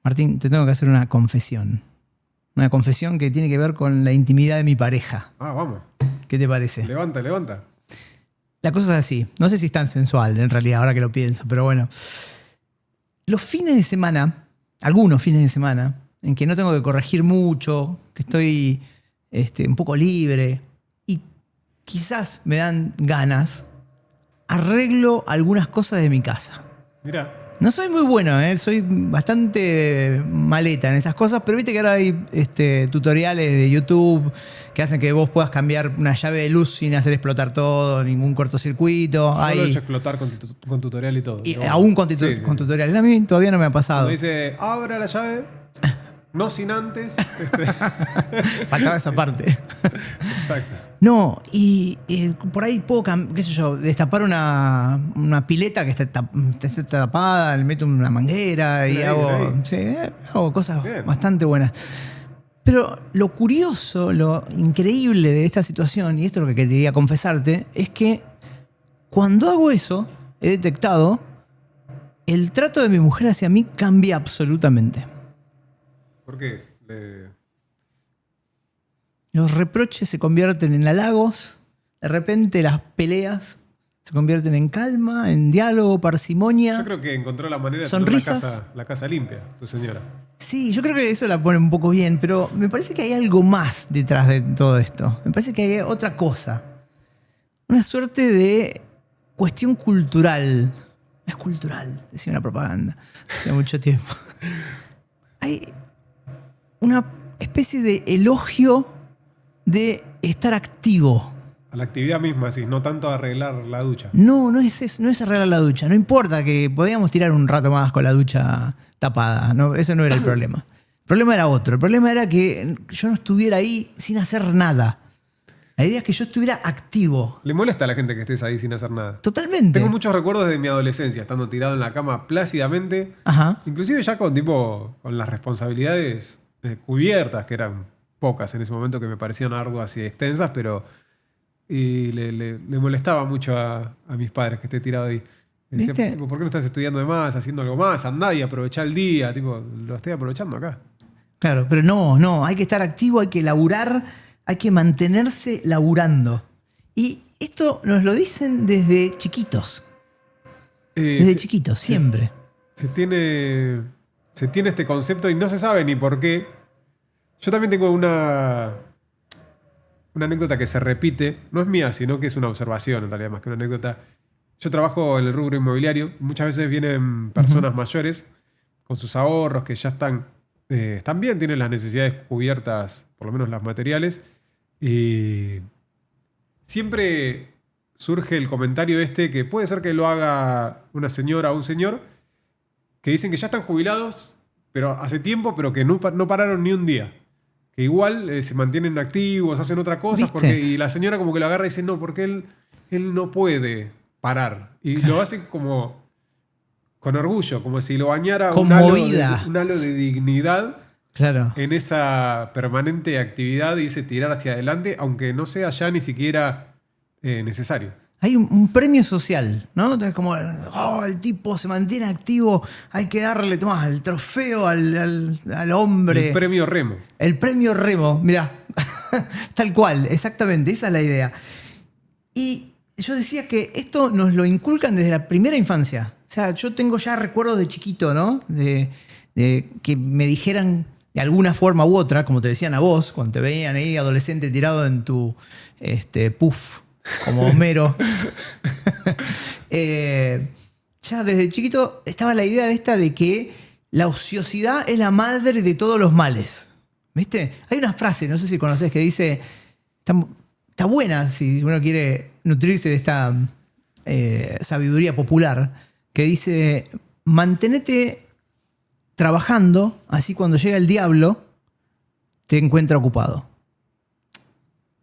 Martín, te tengo que hacer una confesión. Una confesión que tiene que ver con la intimidad de mi pareja. Ah, vamos. ¿Qué te parece? Levanta, levanta. La cosa es así. No sé si es tan sensual, en realidad, ahora que lo pienso, pero bueno. Los fines de semana, algunos fines de semana, en que no tengo que corregir mucho, que estoy un poco libre y quizás me dan ganas, arreglo algunas cosas de mi casa. Mira. No soy muy bueno, soy bastante maleta en esas cosas, pero viste que ahora hay tutoriales de YouTube que hacen que vos puedas cambiar una llave de luz sin hacer explotar todo, ningún cortocircuito. Yo lo he hecho explotar con tutorial y todo. Y aún con tutoriales. A mí todavía no me ha pasado. Cuando dice, abra la llave, no sin antes. Faltaba esa parte. Exacto. No, y por ahí puedo, qué sé yo, destapar una pileta que está tapada, le meto una manguera y hago cosas bastante buenas. Pero lo curioso, lo increíble de esta situación, y esto es lo que quería confesarte, es que cuando hago eso, he detectado, el trato de mi mujer hacia mí cambia absolutamente. ¿Por qué? Los reproches se convierten en halagos, de repente las peleas se convierten en calma, en diálogo, parsimonia. Yo creo que encontró la manera de sonrisas. tener la casa limpia, tu señora. Sí, yo creo que eso la pone un poco bien, pero me parece que hay algo más detrás de todo esto. Me parece que hay otra cosa. Una suerte de cuestión cultural. Es cultural, decía una propaganda hace mucho tiempo. Hay una especie de elogio de estar activo. A la actividad misma, sí, no tanto a arreglar la ducha. No es eso, no es arreglar la ducha. No importa que podíamos tirar un rato más con la ducha tapada. No, eso no era el problema. El problema era otro. El problema era que yo no estuviera ahí sin hacer nada. La idea es que yo estuviera activo. ¿Le molesta a la gente que estés ahí sin hacer nada? Totalmente. Tengo muchos recuerdos de mi adolescencia, estando tirado en la cama plácidamente. Ajá. Inclusive ya con las responsabilidades cubiertas, que eran pocas en ese momento, que me parecían arduas y extensas, pero le molestaba mucho a mis padres que esté tirado ahí. Me decía, ¿por qué no estás estudiando de más, haciendo algo más? Andá y aprovechá el día. Lo estoy aprovechando acá. Claro, pero no, hay que estar activo, hay que laburar, hay que mantenerse laburando. Y esto nos lo dicen desde chiquitos. Desde chiquitos, siempre. Se tiene este concepto y no se sabe ni por qué. Yo también tengo una anécdota que se repite. No es mía, sino que es una observación, en realidad, más que una anécdota. Yo trabajo en el rubro inmobiliario. Muchas veces vienen personas mayores con sus ahorros que ya están bien, tienen las necesidades cubiertas, por lo menos las materiales. Y siempre surge el comentario que puede ser que lo haga una señora o un señor, que dicen que ya están jubilados, pero hace tiempo, pero que no pararon ni un día. Que igual se mantienen activos, hacen otra cosa, y la señora como que lo agarra y dice, no, porque él no puede parar. Y lo hace como con orgullo, como si lo bañara un halo de dignidad. Claro. En esa permanente actividad y ese tirar hacia adelante, aunque no sea ya ni siquiera necesario. Hay un premio social, ¿no? Entonces como, el tipo se mantiene activo, hay que darle, tomás, el trofeo al hombre. El premio Remo. El premio Remo, mirá. Tal cual, exactamente, esa es la idea. Y yo decía que esto nos lo inculcan desde la primera infancia. O sea, yo tengo ya recuerdos de chiquito, ¿no? De que me dijeran de alguna forma u otra, como te decían a vos, cuando te veían ahí adolescente tirado en tu puff, como Homero. Ya desde chiquito estaba la idea de que la ociosidad es la madre de todos los males. ¿Viste? Hay una frase, no sé si conocés, que dice, está buena si uno quiere nutrirse de esta sabiduría popular, que dice, mantenete trabajando, así cuando llega el diablo, te encuentra ocupado.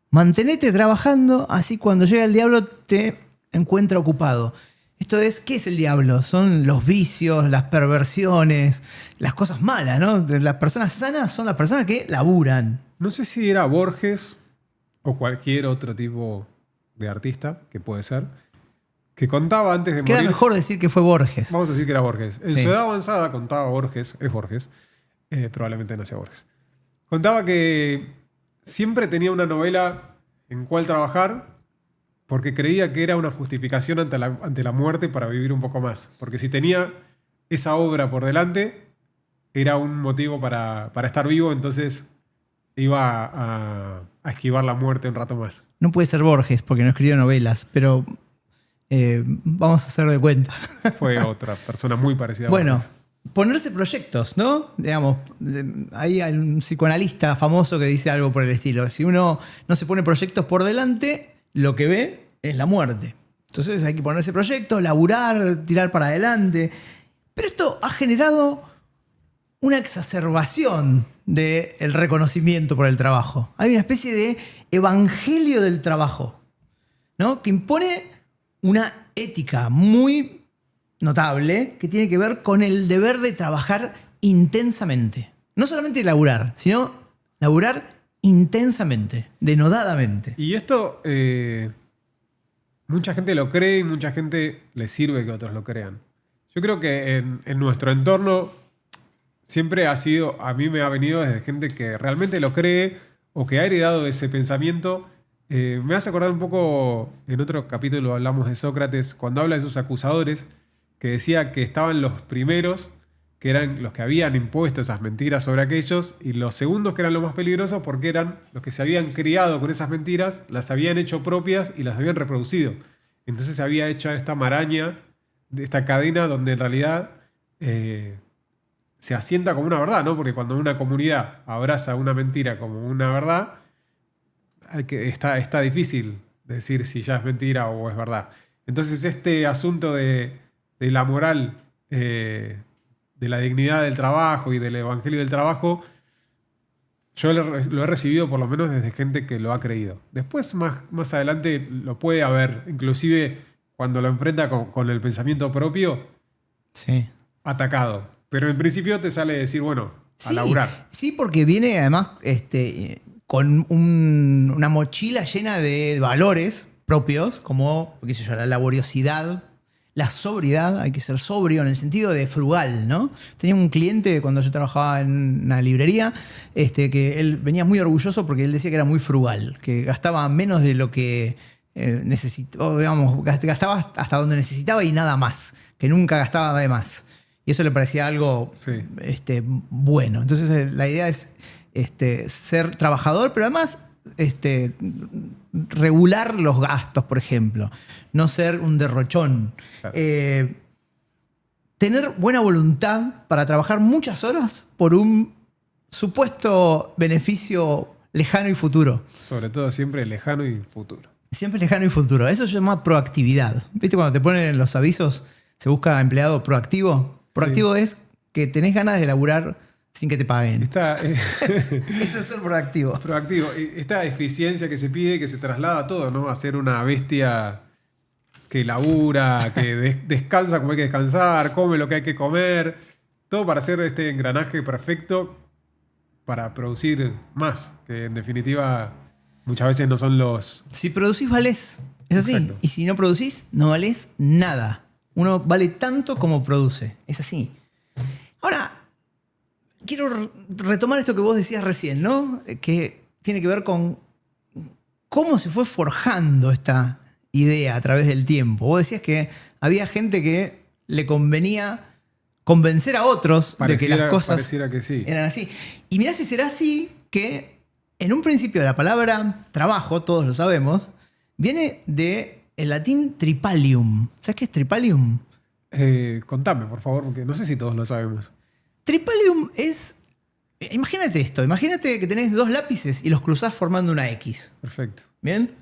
Mantenete trabajando, así cuando llega el diablo, te encuentra ocupado. Esto es, ¿qué es el diablo? Son los vicios, las perversiones, las cosas malas, ¿no? Las personas sanas son las personas que laburan. No sé si era Borges o cualquier otro tipo de artista, que puede ser, que contaba antes de Queda morir. mejor decir que fue Borges. Vamos a decir que era Borges. En Sí. su edad avanzada contaba Borges, es Borges, probablemente no sea Borges. Contaba que siempre tenía una novela en cual trabajar porque creía que era una justificación ante la muerte para vivir un poco más. Porque si tenía esa obra por delante, era un motivo para estar vivo, entonces iba a esquivar la muerte un rato más. No puede ser Borges porque no escribió novelas, pero vamos a hacer de cuenta. Fue otra persona muy parecida a Bueno, Borges. ponerse proyectos, ¿no? Digamos, hay un psicoanalista famoso que dice algo por el estilo. Si uno no se pone proyectos por delante, lo que ve es la muerte. Entonces hay que ponerse proyectos, laburar, tirar para adelante. Pero esto ha generado una exacerbación del reconocimiento por el trabajo. Hay una especie de evangelio del trabajo, ¿no? Que impone una ética muy notable que tiene que ver con el deber de trabajar intensamente. No solamente laburar, sino laburar intensamente, denodadamente. Y esto, mucha gente lo cree y mucha gente le sirve que otros lo crean. Yo creo que en nuestro entorno siempre ha sido, a mí me ha venido desde gente que realmente lo cree o que ha heredado ese pensamiento. Me hace acordar un poco, en otro capítulo hablamos de Sócrates, cuando habla de sus acusadores, que decía que estaban los primeros, que eran los que habían impuesto esas mentiras sobre aquellos, y los segundos que eran los más peligrosos porque eran los que se habían criado con esas mentiras, las habían hecho propias y las habían reproducido. Entonces se había hecho esta maraña, esta cadena donde en realidad se asienta como una verdad, ¿no? Porque cuando una comunidad abraza una mentira como una verdad, está difícil decir si ya es mentira o es verdad. Entonces este asunto de la moral, de la dignidad del trabajo y del evangelio del trabajo, yo lo he recibido por lo menos desde gente que lo ha creído. Después, más adelante, lo puede haber, inclusive cuando lo enfrenta con el pensamiento propio, Sí. atacado. Pero en principio te sale decir, bueno, a Sí, laburar. sí, porque viene además con una mochila llena de valores propios, como qué sé yo, la laboriosidad, la sobriedad. Hay que ser sobrio en el sentido de frugal, ¿no? Tenía un cliente cuando yo trabajaba en una librería, que él venía muy orgulloso porque él decía que era muy frugal, que gastaba menos de lo que necesitaba, digamos, gastaba hasta donde necesitaba y nada más, que nunca gastaba de más. Y eso le parecía algo Sí. bueno. Entonces la idea es ser trabajador, pero además regular los gastos, por ejemplo. No ser un derrochón. Claro. Tener buena voluntad para trabajar muchas horas por un supuesto beneficio lejano y futuro. Sobre todo siempre lejano y futuro. Siempre lejano y futuro. Eso se llama proactividad. ¿Viste cuando te ponen en los avisos, se busca empleado proactivo? Proactivo es que tenés ganas de laburar sin que te paguen. Eso es ser proactivo. Proactivo. Esta eficiencia que se pide, que se traslada a todo, ¿no? A ser una bestia que labura, que descansa como hay que descansar, come lo que hay que comer. Todo para hacer este engranaje perfecto para producir más. Que en definitiva muchas veces no son los... Si producís, valés. Es así. Exacto. Y si no producís, no valés nada. Uno vale tanto como produce. Es así. Ahora, quiero retomar esto que vos decías recién, ¿no? Que tiene que ver con cómo se fue forjando esta idea a través del tiempo. Vos decías que había gente que le convenía convencer a otros de que las cosas pareciera que sí. eran así. Y mirá si será así que en un principio la palabra trabajo, todos lo sabemos, viene del latín tripalium. ¿Sabes qué es tripalium? Contame, por favor, porque no sé si todos lo sabemos. Tripalium es... Imagínate esto. Imagínate que tenés dos lápices y los cruzás formando una X. Perfecto. ¿Bien?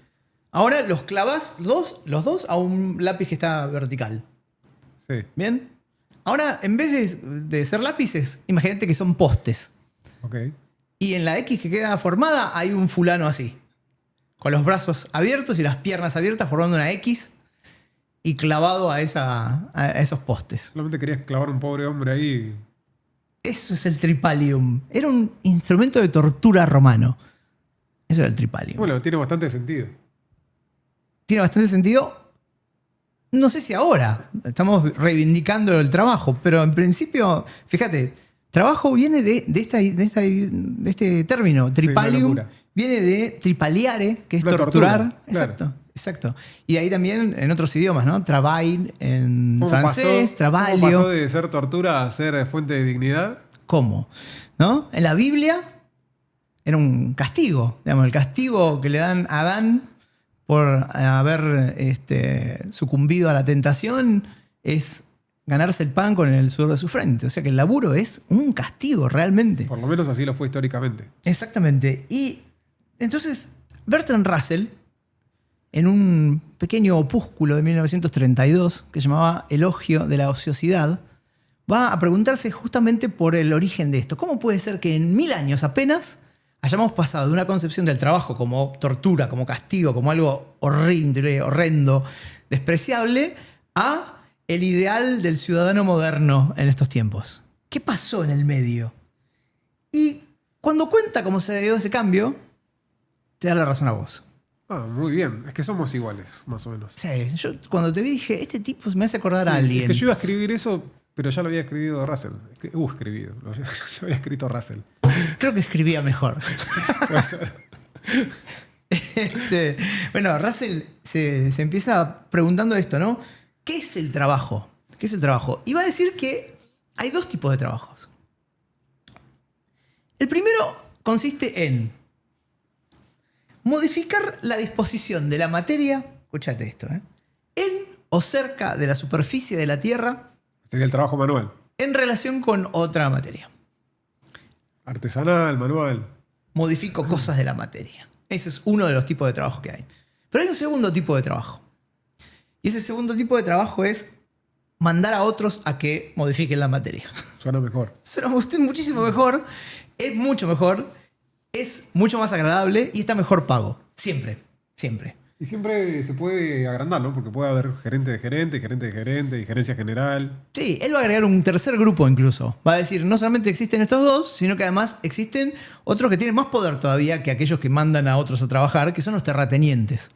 Ahora los clavás los dos a un lápiz que está vertical. Sí. ¿Bien? Ahora, en vez de ser lápices, imagínate que son postes. Ok. Y en la X que queda formada hay un fulano así. Con los brazos abiertos y las piernas abiertas formando una X y clavado a esos postes. Solamente querías clavar un pobre hombre ahí. Eso es el tripalium. Era un instrumento de tortura romano. Eso era el tripalium. Bueno, tiene bastante sentido. Tiene bastante sentido. No sé si ahora estamos reivindicando el trabajo, pero en principio, fíjate, trabajo viene de este término, tripalium, locura. viene de tripaliare, que es Una torturar. tortura, claro. Exacto, exacto. Y ahí también en otros idiomas, ¿no? Travail en francés, ¿Cómo trabalio. pasó de ser tortura a ser fuente de dignidad? ¿Cómo? ¿No? En la Biblia era un castigo, digamos, el castigo que le dan a Adán por haber sucumbido a la tentación es ganarse el pan con el sudor de su frente. O sea que el laburo es un castigo realmente. Por lo menos así lo fue históricamente. Exactamente. Y entonces Bertrand Russell, en un pequeño opúsculo de 1932 que llamaba Elogio de la ociosidad, va a preguntarse justamente por el origen de esto. ¿Cómo puede ser que en 1000 años apenas hayamos pasado de una concepción del trabajo como tortura, como castigo, como algo horrible, horrendo, despreciable, a el ideal del ciudadano moderno en estos tiempos? ¿Qué pasó en el medio? Y cuando cuenta cómo se dio ese cambio, te da la razón a vos. Ah, muy bien. Es que somos iguales, más o menos. Sí, yo cuando te vi dije, este tipo me hace acordar a Sí, alguien. es que yo iba a escribir eso, pero ya lo había escrito Russell. Escribido. Yo había escrito Russell. Creo que escribía mejor. Puede ser. Bueno, Russell se empieza preguntando esto, ¿no? ¿Qué es el trabajo? ¿Qué es el trabajo? Y va a decir que hay dos tipos de trabajos. El primero consiste en modificar la disposición de la materia, escúchate esto, en o cerca de la superficie de la Tierra Sería el trabajo manual. en relación con otra materia. Artesanal, manual. Modifico cosas de la materia. Ese es uno de los tipos de trabajo que hay. Pero hay un segundo tipo de trabajo. Y ese segundo tipo de trabajo es mandar a otros a que modifiquen la materia. Suena mejor. Suena muchísimo mejor, es mucho mejor, es mucho más agradable y está mejor pago. Siempre, siempre. Y siempre se puede agrandar, ¿no? Porque puede haber gerente de gerente, gerente de gerente, y gerencia general. Sí, él va a agregar un tercer grupo incluso. Va a decir, no solamente existen estos dos, sino que además existen otros que tienen más poder todavía que aquellos que mandan a otros a trabajar, que son los terratenientes.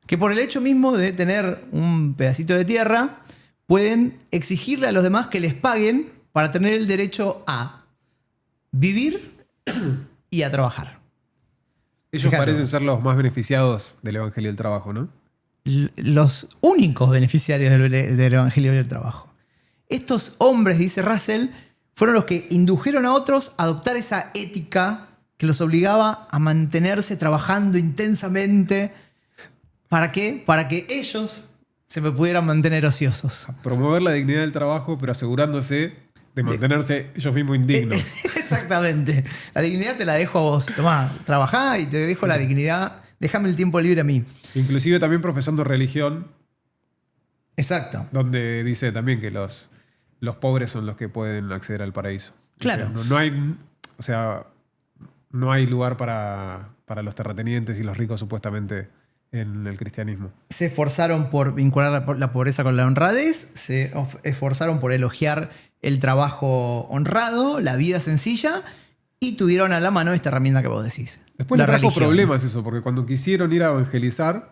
Que por el hecho mismo de tener un pedacito de tierra, pueden exigirle a los demás que les paguen para tener el derecho a vivir y a trabajar. Ellos Fíjate. parecen ser los más beneficiados del Evangelio del Trabajo, ¿no? Los únicos beneficiarios del Evangelio del Trabajo. Estos hombres, dice Russell, fueron los que indujeron a otros a adoptar esa ética que los obligaba a mantenerse trabajando intensamente. ¿Para qué? Para que ellos se me pudieran mantener ociosos. Promover la dignidad del trabajo, pero asegurándose de mantenerse ellos mismos indignos. Exactamente. La dignidad te la dejo a vos. Tomá, trabajá y te dejo la dignidad. Déjame el tiempo libre a mí. Inclusive también profesando religión, Exacto. donde dice también que los pobres son los que pueden acceder al paraíso. Claro. O sea, no hay lugar para los terratenientes y los ricos supuestamente en el cristianismo. Se esforzaron por vincular la pobreza con la honradez, se esforzaron por elogiar el trabajo honrado, la vida sencilla, y tuvieron a la mano esta herramienta que vos decís. Después la les trajo religión. problemas eso, porque cuando quisieron ir a evangelizar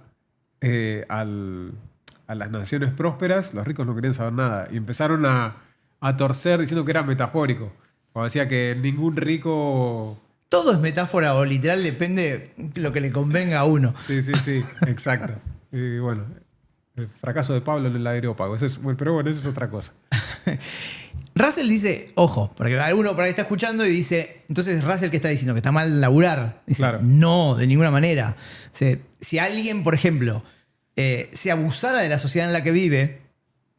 a las naciones prósperas, los ricos no querían saber nada y empezaron a torcer diciendo que era metafórico. Cuando decía que ningún rico... Todo es metáfora o literal, depende de lo que le convenga a uno. Sí, exacto. Y bueno, el fracaso de Pablo en el aerópago. Pero bueno, eso es otra cosa. Russell dice, ojo, porque alguno por ahí está escuchando y dice, entonces Russell, ¿qué está diciendo? ¿Que está mal laburar? Dice, Claro. No, de ninguna manera. O sea, si alguien, por ejemplo, se abusara de la sociedad en la que vive,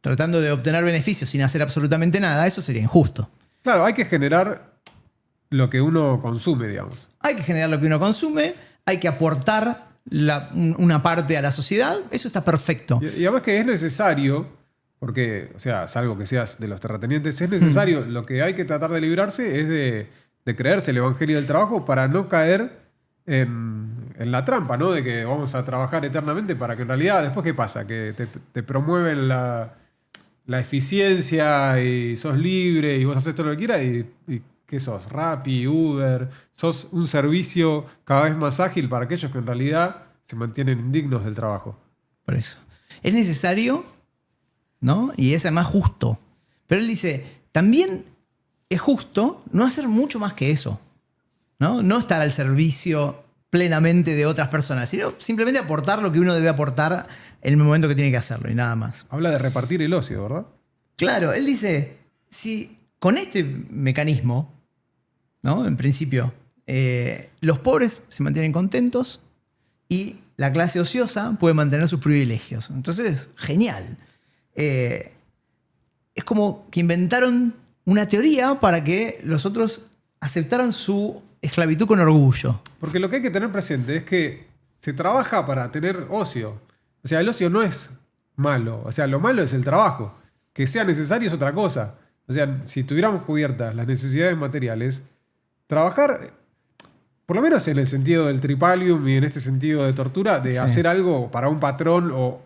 tratando de obtener beneficios sin hacer absolutamente nada, eso sería injusto. Claro, hay que generar lo que uno consume, digamos. Hay que generar lo que uno consume, hay que aportar una parte a la sociedad, eso está perfecto. Y además que es necesario, porque, o sea, salvo que seas de los terratenientes, es necesario, lo que hay que tratar de librarse es de creerse el Evangelio del Trabajo para no caer en la trampa, ¿no? De que vamos a trabajar eternamente para que en realidad, después, ¿qué pasa? Que te promueven la eficiencia y sos libre y vos haces todo lo que quieras y ¿qué sos? Rappi, Uber. Sos un servicio cada vez más ágil para aquellos que en realidad se mantienen indignos del trabajo. Por eso. Es necesario ¿no? Y es además justo. Pero él dice, también es justo no hacer mucho más que eso, ¿no? No estar al servicio plenamente de otras personas, sino simplemente aportar lo que uno debe aportar en el momento que tiene que hacerlo y nada más. Habla de repartir el ocio, ¿verdad? Claro, él dice, si con este mecanismo, ¿no? En principio, los pobres se mantienen contentos y la clase ociosa puede mantener sus privilegios. Entonces, genial. Es como que inventaron una teoría para que los otros aceptaran su esclavitud con orgullo. Porque lo que hay que tener presente es que se trabaja para tener ocio. O sea, el ocio no es malo. O sea, lo malo es el trabajo. Que sea necesario es otra cosa. O sea, si tuviéramos cubiertas las necesidades materiales, trabajar, por lo menos en el sentido del tripalium y en este sentido de tortura, de hacer algo para un patrón o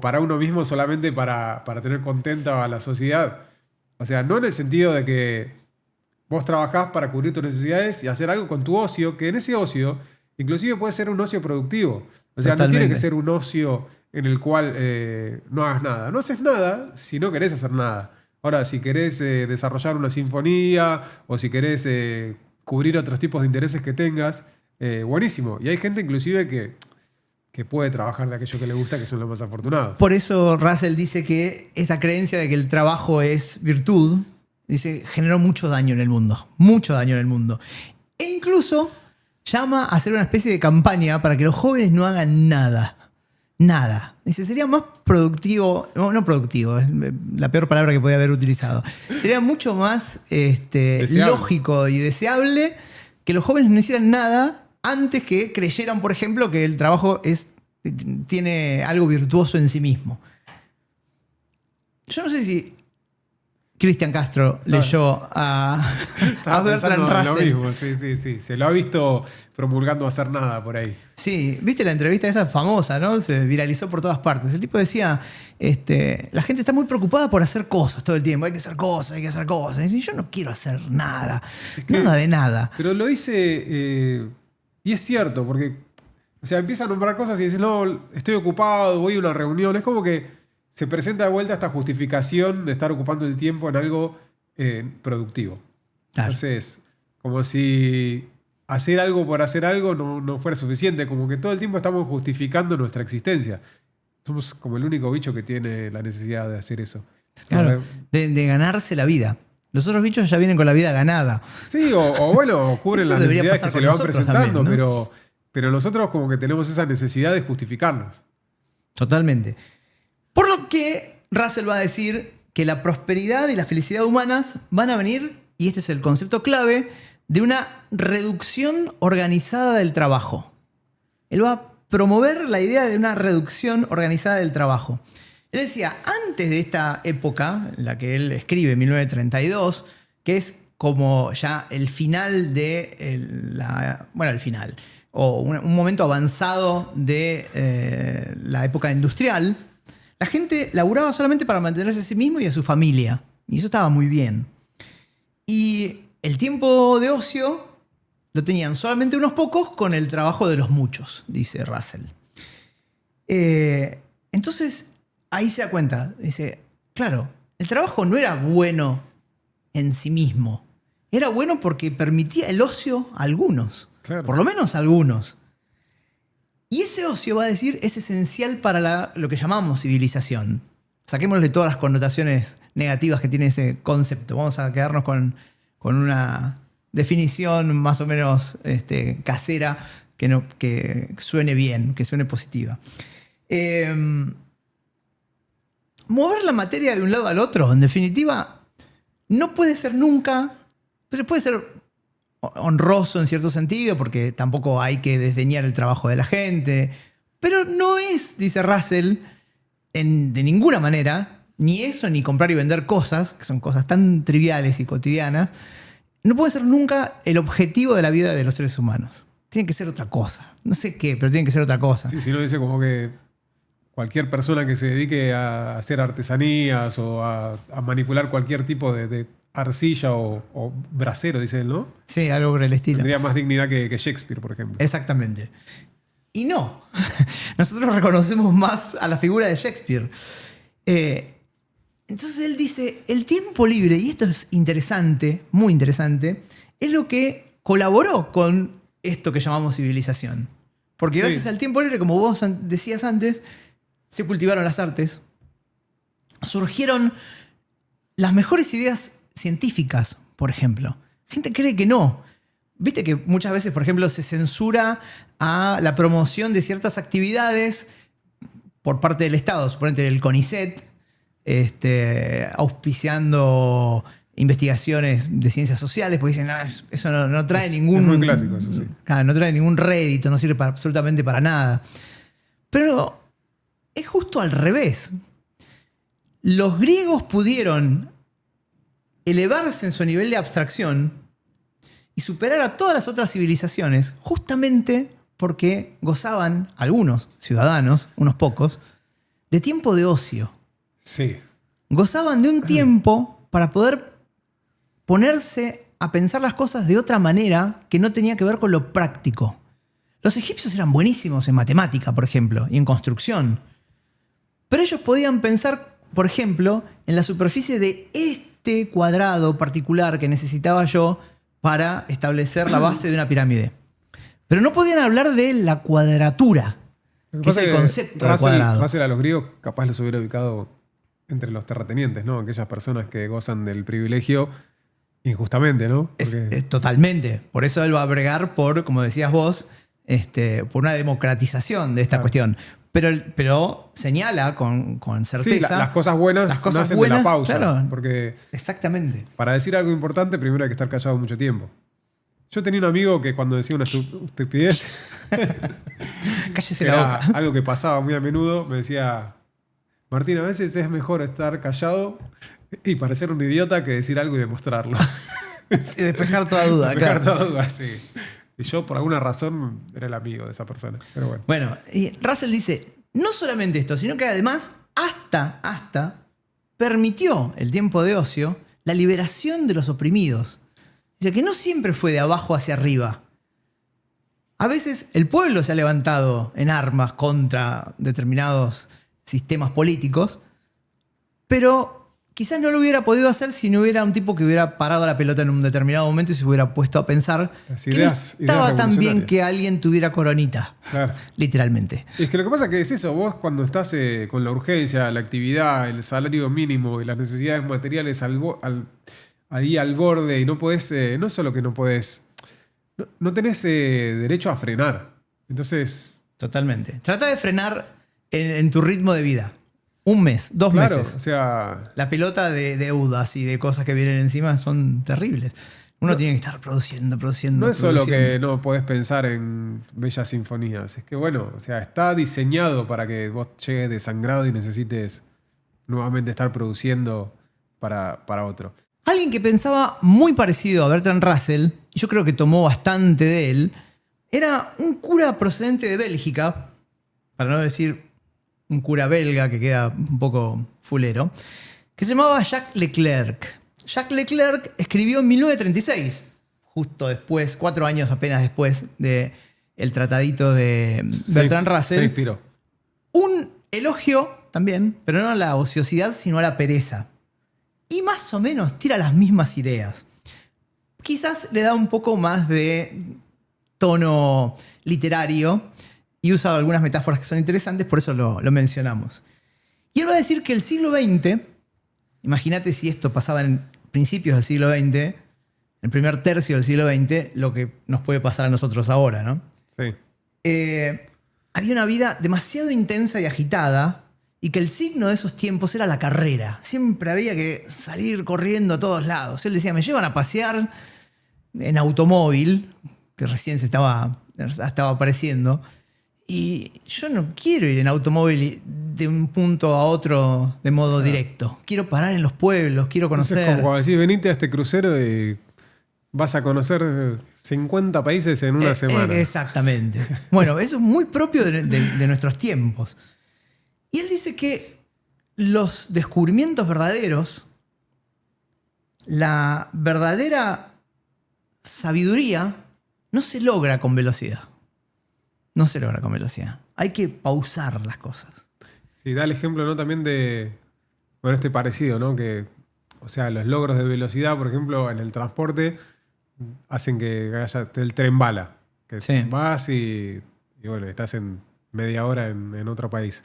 para uno mismo solamente para tener contenta a la sociedad. O sea, no en el sentido de que vos trabajás para cubrir tus necesidades y hacer algo con tu ocio, que en ese ocio inclusive puede ser un ocio productivo. O sea, no tiene que ser un ocio en el cual no hagas nada. No haces nada si no querés hacer nada. Ahora, si querés desarrollar una sinfonía o si querés cubrir otros tipos de intereses que tengas, buenísimo. Y hay gente inclusive que puede trabajar de aquello que le gusta, que son los más afortunados. Por eso Russell dice que esta creencia de que el trabajo es virtud, dice, generó mucho daño en el mundo. Mucho daño en el mundo. E incluso llama a hacer una especie de campaña para que los jóvenes no hagan nada. Nada. Dice, sería más productivo, no productivo, es la peor palabra que podía haber utilizado. Sería mucho más lógico y deseable que los jóvenes no hicieran nada antes que creyeran, por ejemplo, que el trabajo tiene algo virtuoso en sí mismo. Yo no sé si Cristian Castro leyó a Bertrand Russell. Lo mismo, sí. Se lo ha visto promulgando hacer nada por ahí. Sí, viste la entrevista esa famosa, ¿no? Se viralizó por todas partes. El tipo decía, la gente está muy preocupada por hacer cosas todo el tiempo. Hay que hacer cosas, hay que hacer cosas. Y dice, yo no quiero hacer nada. Nada de nada. Pero lo dice, y es cierto, porque o sea, empieza a nombrar cosas y dice, no, estoy ocupado, voy a una reunión. Es como que se presenta de vuelta esta justificación de estar ocupando el tiempo en algo productivo. Claro. Entonces, como si hacer algo por hacer algo no fuera suficiente, como que todo el tiempo estamos justificando nuestra existencia. Somos como el único bicho que tiene la necesidad de hacer eso. Claro, de ganarse la vida. Los otros bichos ya vienen con la vida ganada. Sí, o bueno, cubren las necesidades que se le van presentando, también, ¿no? pero nosotros como que tenemos esa necesidad de justificarnos. Totalmente. Por lo que Russell va a decir que la prosperidad y la felicidad humanas van a venir, y este es el concepto clave, de una reducción organizada del trabajo. Él va a promover la idea de una reducción organizada del trabajo. Él decía, antes de esta época, en la que él escribe, 1932, que es como ya el final de el final, o un momento avanzado de la época industrial, la gente laburaba solamente para mantenerse a sí mismo y a su familia. Y eso estaba muy bien. Y el tiempo de ocio lo tenían solamente unos pocos con el trabajo de los muchos, dice Russell. Entonces, ahí se da cuenta. Dice, claro, el trabajo no era bueno en sí mismo. Era bueno porque permitía el ocio a algunos. Claro. Por lo menos a algunos. Y ese ocio, va a decir, es esencial para lo que llamamos civilización. Saquémosle todas las connotaciones negativas que tiene ese concepto. Vamos a quedarnos con una definición más o menos casera que suene bien, que suene positiva. Mover la materia de un lado al otro, en definitiva, no puede ser nunca... Pues puede ser honroso en cierto sentido, porque tampoco hay que desdeñar el trabajo de la gente. Pero no es, dice Russell, de ninguna manera, ni eso, ni comprar y vender cosas, que son cosas tan triviales y cotidianas, no puede ser nunca el objetivo de la vida de los seres humanos. Tiene que ser otra cosa. No sé qué, pero tiene que ser otra cosa. Sí, si no dice como que cualquier persona que se dedique a hacer artesanías o a manipular cualquier tipo de arcilla o brasero, dice él, ¿no? Sí, algo por el estilo. Tendría más dignidad que Shakespeare, por ejemplo. Exactamente. Y no. Nosotros reconocemos más a la figura de Shakespeare. Entonces él dice, el tiempo libre, y esto es interesante, muy interesante, es lo que colaboró con esto que llamamos civilización. Porque Sí. gracias al tiempo libre, como vos decías antes, se cultivaron las artes, surgieron las mejores ideas científicas, por ejemplo. Gente cree que no. Viste que muchas veces, por ejemplo, se censura a la promoción de ciertas actividades por parte del Estado, suponete el CONICET, auspiciando investigaciones de ciencias sociales, porque dicen, "No, eso no trae ningún... Es muy clásico eso, sí. Claro, no trae ningún rédito, no sirve absolutamente para nada. Pero es justo al revés. Los griegos pudieron elevarse en su nivel de abstracción y superar a todas las otras civilizaciones justamente porque gozaban algunos ciudadanos, unos pocos, de tiempo de ocio. Sí. Gozaban de un tiempo para poder ponerse a pensar las cosas de otra manera que no tenía que ver con lo práctico. Los egipcios eran buenísimos en matemática, por ejemplo, y en construcción. Pero ellos podían pensar, por ejemplo, en la superficie de este cuadrado particular que necesitaba yo para establecer la base de una pirámide. Pero no podían hablar de la cuadratura, que es el concepto del cuadrado. Russell a los griegos capaz los hubiera ubicado entre los terratenientes, ¿no? Aquellas personas que gozan del privilegio injustamente, ¿no? Porque... Totalmente. Por eso él va a bregar por, como decías vos, por una democratización de esta cuestión. Pero señala con certeza... Sí, las cosas buenas nacen de la pausa. Claro, porque exactamente. para decir algo importante, primero hay que estar callado mucho tiempo. Yo tenía un amigo que cuando decía una estupidez... Cállese la boca. Algo que pasaba muy a menudo, me decía... Martín, a veces es mejor estar callado y parecer un idiota que decir algo y demostrarlo. Y despejar toda duda. Despejar claro. toda duda, sí. Y yo, por alguna razón, era el amigo de esa persona. Pero bueno. Bueno, y Russell dice, no solamente esto, sino que además hasta permitió el tiempo de ocio la liberación de los oprimidos. Dice que no siempre fue de abajo hacia arriba. A veces el pueblo se ha levantado en armas contra determinados sistemas políticos, pero quizás no lo hubiera podido hacer si no hubiera un tipo que hubiera parado la pelota en un determinado momento y se hubiera puesto a pensar que no estaba tan bien que alguien tuviera coronita. Claro. Literalmente. Es que lo que pasa es que es eso, vos cuando estás con la urgencia, la actividad, el salario mínimo y las necesidades materiales ahí al borde y no podés, no solo que no podés, no tenés derecho a frenar. Entonces... Totalmente. Trata de frenar en tu ritmo de vida. Un mes, 2 meses. O sea... La pelota de deudas y de cosas que vienen encima son terribles. Uno tiene que estar produciendo. No es solo que no podés pensar en bellas sinfonías. Es que, bueno, o sea, está diseñado para que vos llegues desangrado y necesites nuevamente estar produciendo para otro. Alguien que pensaba muy parecido a Bertrand Russell, y yo creo que tomó bastante de él, era un cura procedente de Bélgica, para no decir un cura belga que queda un poco fulero, que se llamaba Jacques Leclerc. Jacques Leclerc escribió en 1936, justo después, 4 años apenas después del tratadito de Bertrand Russell. Se inspiró. Un elogio también, pero no a la ociosidad, sino a la pereza. Y más o menos tira las mismas ideas. Quizás le da un poco más de tono literario y usa algunas metáforas que son interesantes, por eso lo mencionamos. Y él va a decir que el siglo XX, imagínate si esto pasaba en principios del siglo XX, el primer tercio del siglo XX, lo que nos puede pasar a nosotros ahora, ¿no? Sí. Había una vida demasiado intensa y agitada y que el signo de esos tiempos era la carrera. Siempre había que salir corriendo a todos lados. Él decía, me llevan a pasear en automóvil, que recién se estaba apareciendo, y yo no quiero ir en automóvil de un punto a otro de modo directo. Quiero parar en los pueblos, quiero conocer... Es como cuando decís, venite a este crucero y vas a conocer 50 países en una semana. Exactamente. Bueno, eso es muy propio de nuestros tiempos. Y él dice que los descubrimientos verdaderos, la verdadera sabiduría, no se logra con velocidad. No se logra con velocidad. Hay que pausar las cosas. Sí, da el ejemplo, ¿no? También de con este parecido, ¿no? Que, o sea, los logros de velocidad, por ejemplo, en el transporte, hacen que haya el tren bala. Que Sí. vas y bueno, estás en media hora en otro país.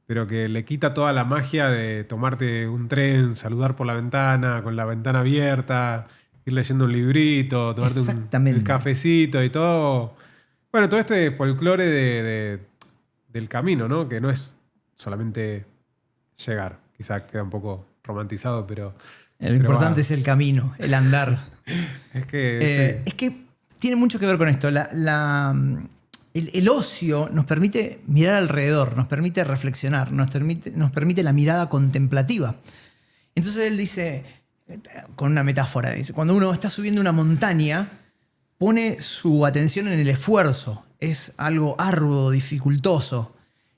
Pero que le quita toda la magia de tomarte un tren, saludar por la ventana, con la ventana abierta, ir leyendo un librito, tomarte Exactamente. el cafecito y todo. Bueno, todo este folclore del camino, ¿no? Que no es solamente llegar. Quizás queda un poco romantizado, pero... Lo importante es el camino, el andar. Es que... Es que tiene mucho que ver con esto. El ocio nos permite mirar alrededor, nos permite reflexionar, nos permite la mirada contemplativa. Entonces él dice, con una metáfora, dice, cuando uno está subiendo una montaña, pone su atención en el esfuerzo. Es algo arduo, dificultoso.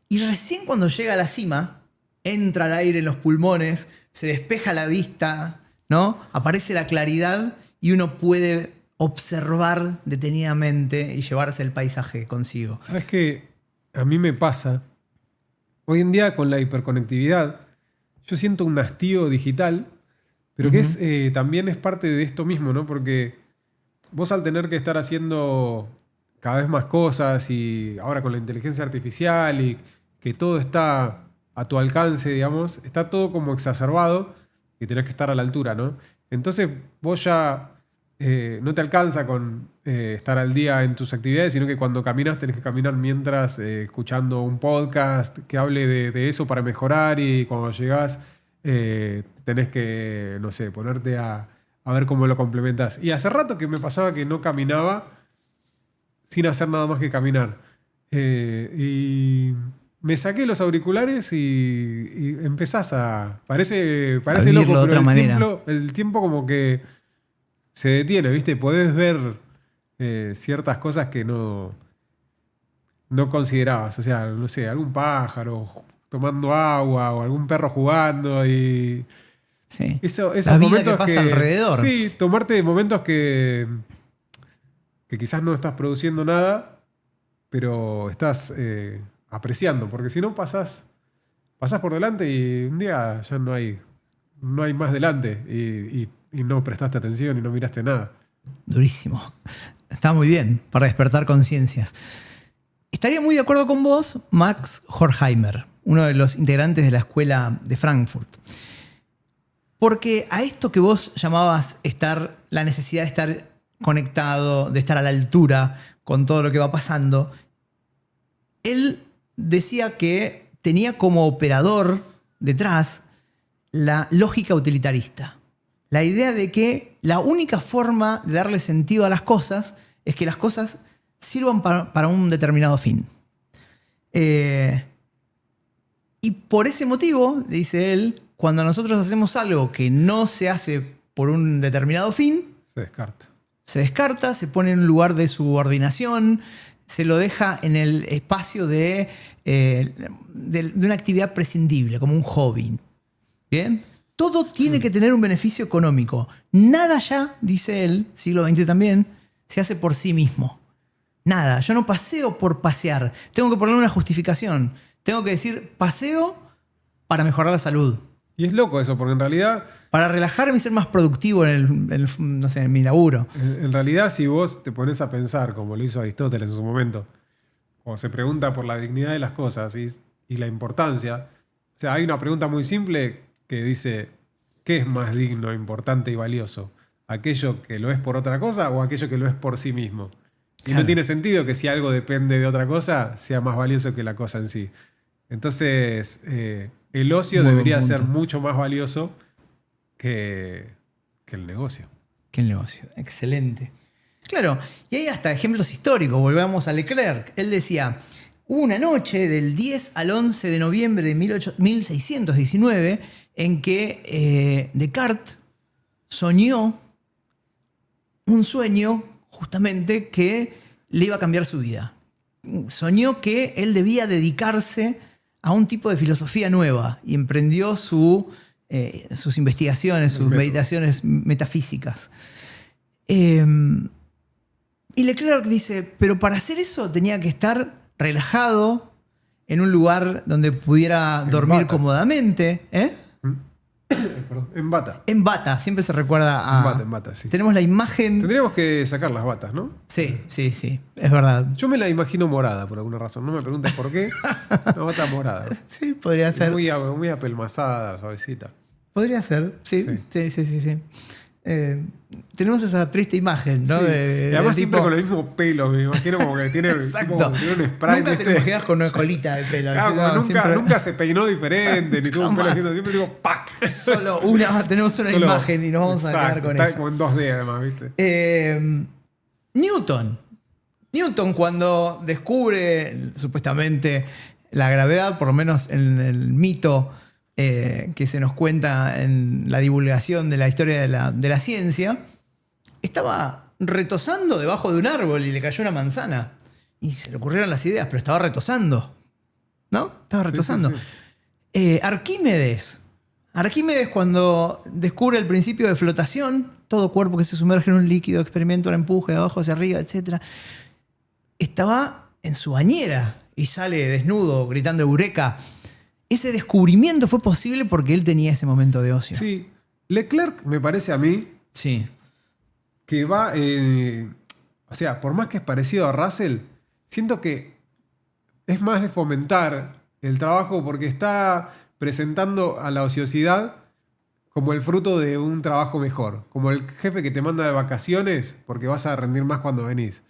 Y recién cuando llega a la cima, entra el aire en los pulmones, se despeja la vista, ¿no? Aparece la claridad y uno puede observar detenidamente y llevarse el paisaje consigo. ¿Sabes qué? A mí me pasa, hoy en día con la hiperconectividad, yo siento un hastío digital, pero que es, también es parte de esto mismo, ¿no? Porque vos al tener que estar haciendo cada vez más cosas y ahora con la inteligencia artificial y que todo está a tu alcance, digamos, está todo como exacerbado y tenés que estar a la altura, ¿no? Entonces vos ya no te alcanza con estar al día en tus actividades, sino que cuando caminas tenés que caminar mientras escuchando un podcast que hable de eso para mejorar y cuando llegás tenés que, no sé, ponerte a ver cómo lo complementas. Y hace rato que me pasaba que no caminaba sin hacer nada más que caminar. Y me saqué los auriculares y empezás a... Parece vivirlo loco, de otra pero manera. el tiempo como que se detiene, ¿viste? Podés ver ciertas cosas que no considerabas. O sea, no sé, algún pájaro tomando agua o algún perro jugando y... Sí. Esos La vida momentos que pasa alrededor. Sí, tomarte momentos que quizás no estás produciendo nada, pero estás apreciando, porque si no pasás por delante y un día ya no hay más delante y no prestaste atención y no miraste nada. Durísimo. Está muy bien para despertar conciencias. Estaría muy de acuerdo con vos, Max Horkheimer, uno de los integrantes de la escuela de Frankfurt. Porque a esto que vos llamabas la necesidad de estar conectado, de estar a la altura con todo lo que va pasando, él decía que tenía como operador detrás la lógica utilitarista. La idea de que la única forma de darle sentido a las cosas es que las cosas sirvan para un determinado fin. Y por ese motivo, dice él, cuando nosotros hacemos algo que no se hace por un determinado fin, Se descarta. se descarta, se pone en un lugar de subordinación, se lo deja en el espacio de una actividad prescindible, como un hobby. ¿Bien? Todo tiene que tener un beneficio económico. Nada ya, dice él, siglo XX también, se hace por sí mismo. Nada. Yo no paseo por pasear. Tengo que ponerle una justificación. Tengo que decir paseo para mejorar la salud. Y es loco eso, porque en realidad... Para relajarme y ser más productivo no sé, en mi laburo. En realidad, si vos te pones a pensar, como lo hizo Aristóteles en su momento, cuando se pregunta por la dignidad de las cosas y la importancia, o sea, hay una pregunta muy simple que dice, ¿qué es más digno, importante y valioso? ¿Aquello que lo es por otra cosa o aquello que lo es por sí mismo? Y Claro. no tiene sentido que si algo depende de otra cosa, sea más valioso que la cosa en sí. Entonces, el ocio Muy buen debería punto. ser mucho más valioso que el negocio. Que el negocio. Excelente. Claro, y hay hasta ejemplos históricos. Volvamos a Leclerc. Él decía, hubo una noche del 10 al 11 de noviembre de 1619 en que Descartes soñó un sueño justamente que le iba a cambiar su vida. Soñó que él debía dedicarse a un tipo de filosofía nueva y emprendió sus investigaciones, sus meditaciones metafísicas. Y Leclerc dice, pero para hacer eso tenía que estar relajado en un lugar donde pudiera dormir bata. cómodamente. perdón. En bata. En bata, siempre se recuerda a... En bata, sí. Tenemos la imagen... Tendríamos que sacar las batas, ¿no? Sí, es verdad. Yo me la imagino morada por alguna razón. No me preguntes por qué. Una bata morada. Sí, podría ser. Muy apelmazada, suavecita. Podría ser, sí. Tenemos esa triste imagen, ¿no? Sí. De, y además del siempre tipo... con el mismo pelo. Me imagino como que tiene, Exacto. como que tiene un spray. Nunca te lo imaginas con una colita de pelo. Claro, No, nunca, siempre- nunca se peinó diferente, ni tuvo un pelo Jamás. haciendo. Siempre digo, ¡pac! Tenemos una Solo- imagen y nos vamos a quedar Exacto, con está eso. como en 2D además, ¿viste? Newton, cuando descubre supuestamente la gravedad, por lo menos en el mito que se nos cuenta en la divulgación de la historia de la ciencia, estaba retosando debajo de un árbol y le cayó una manzana. Y se le ocurrieron las ideas, pero estaba retosando. ¿No? Estaba retosando. Sí. Arquímedes, cuando descubre el principio de flotación, todo cuerpo que se sumerge en un líquido experimenta un empuje de abajo hacia arriba, etc. Estaba en su bañera y sale desnudo gritando eureka. Ese descubrimiento fue posible porque él tenía ese momento de ocio. Sí. Leclerc, me parece a mí, Sí. que va... o sea, por más que es parecido a Russell, siento que es más de fomentar el trabajo porque está presentando a la ociosidad como el fruto de un trabajo mejor. Como el jefe que te manda de vacaciones porque vas a rendir más cuando venís.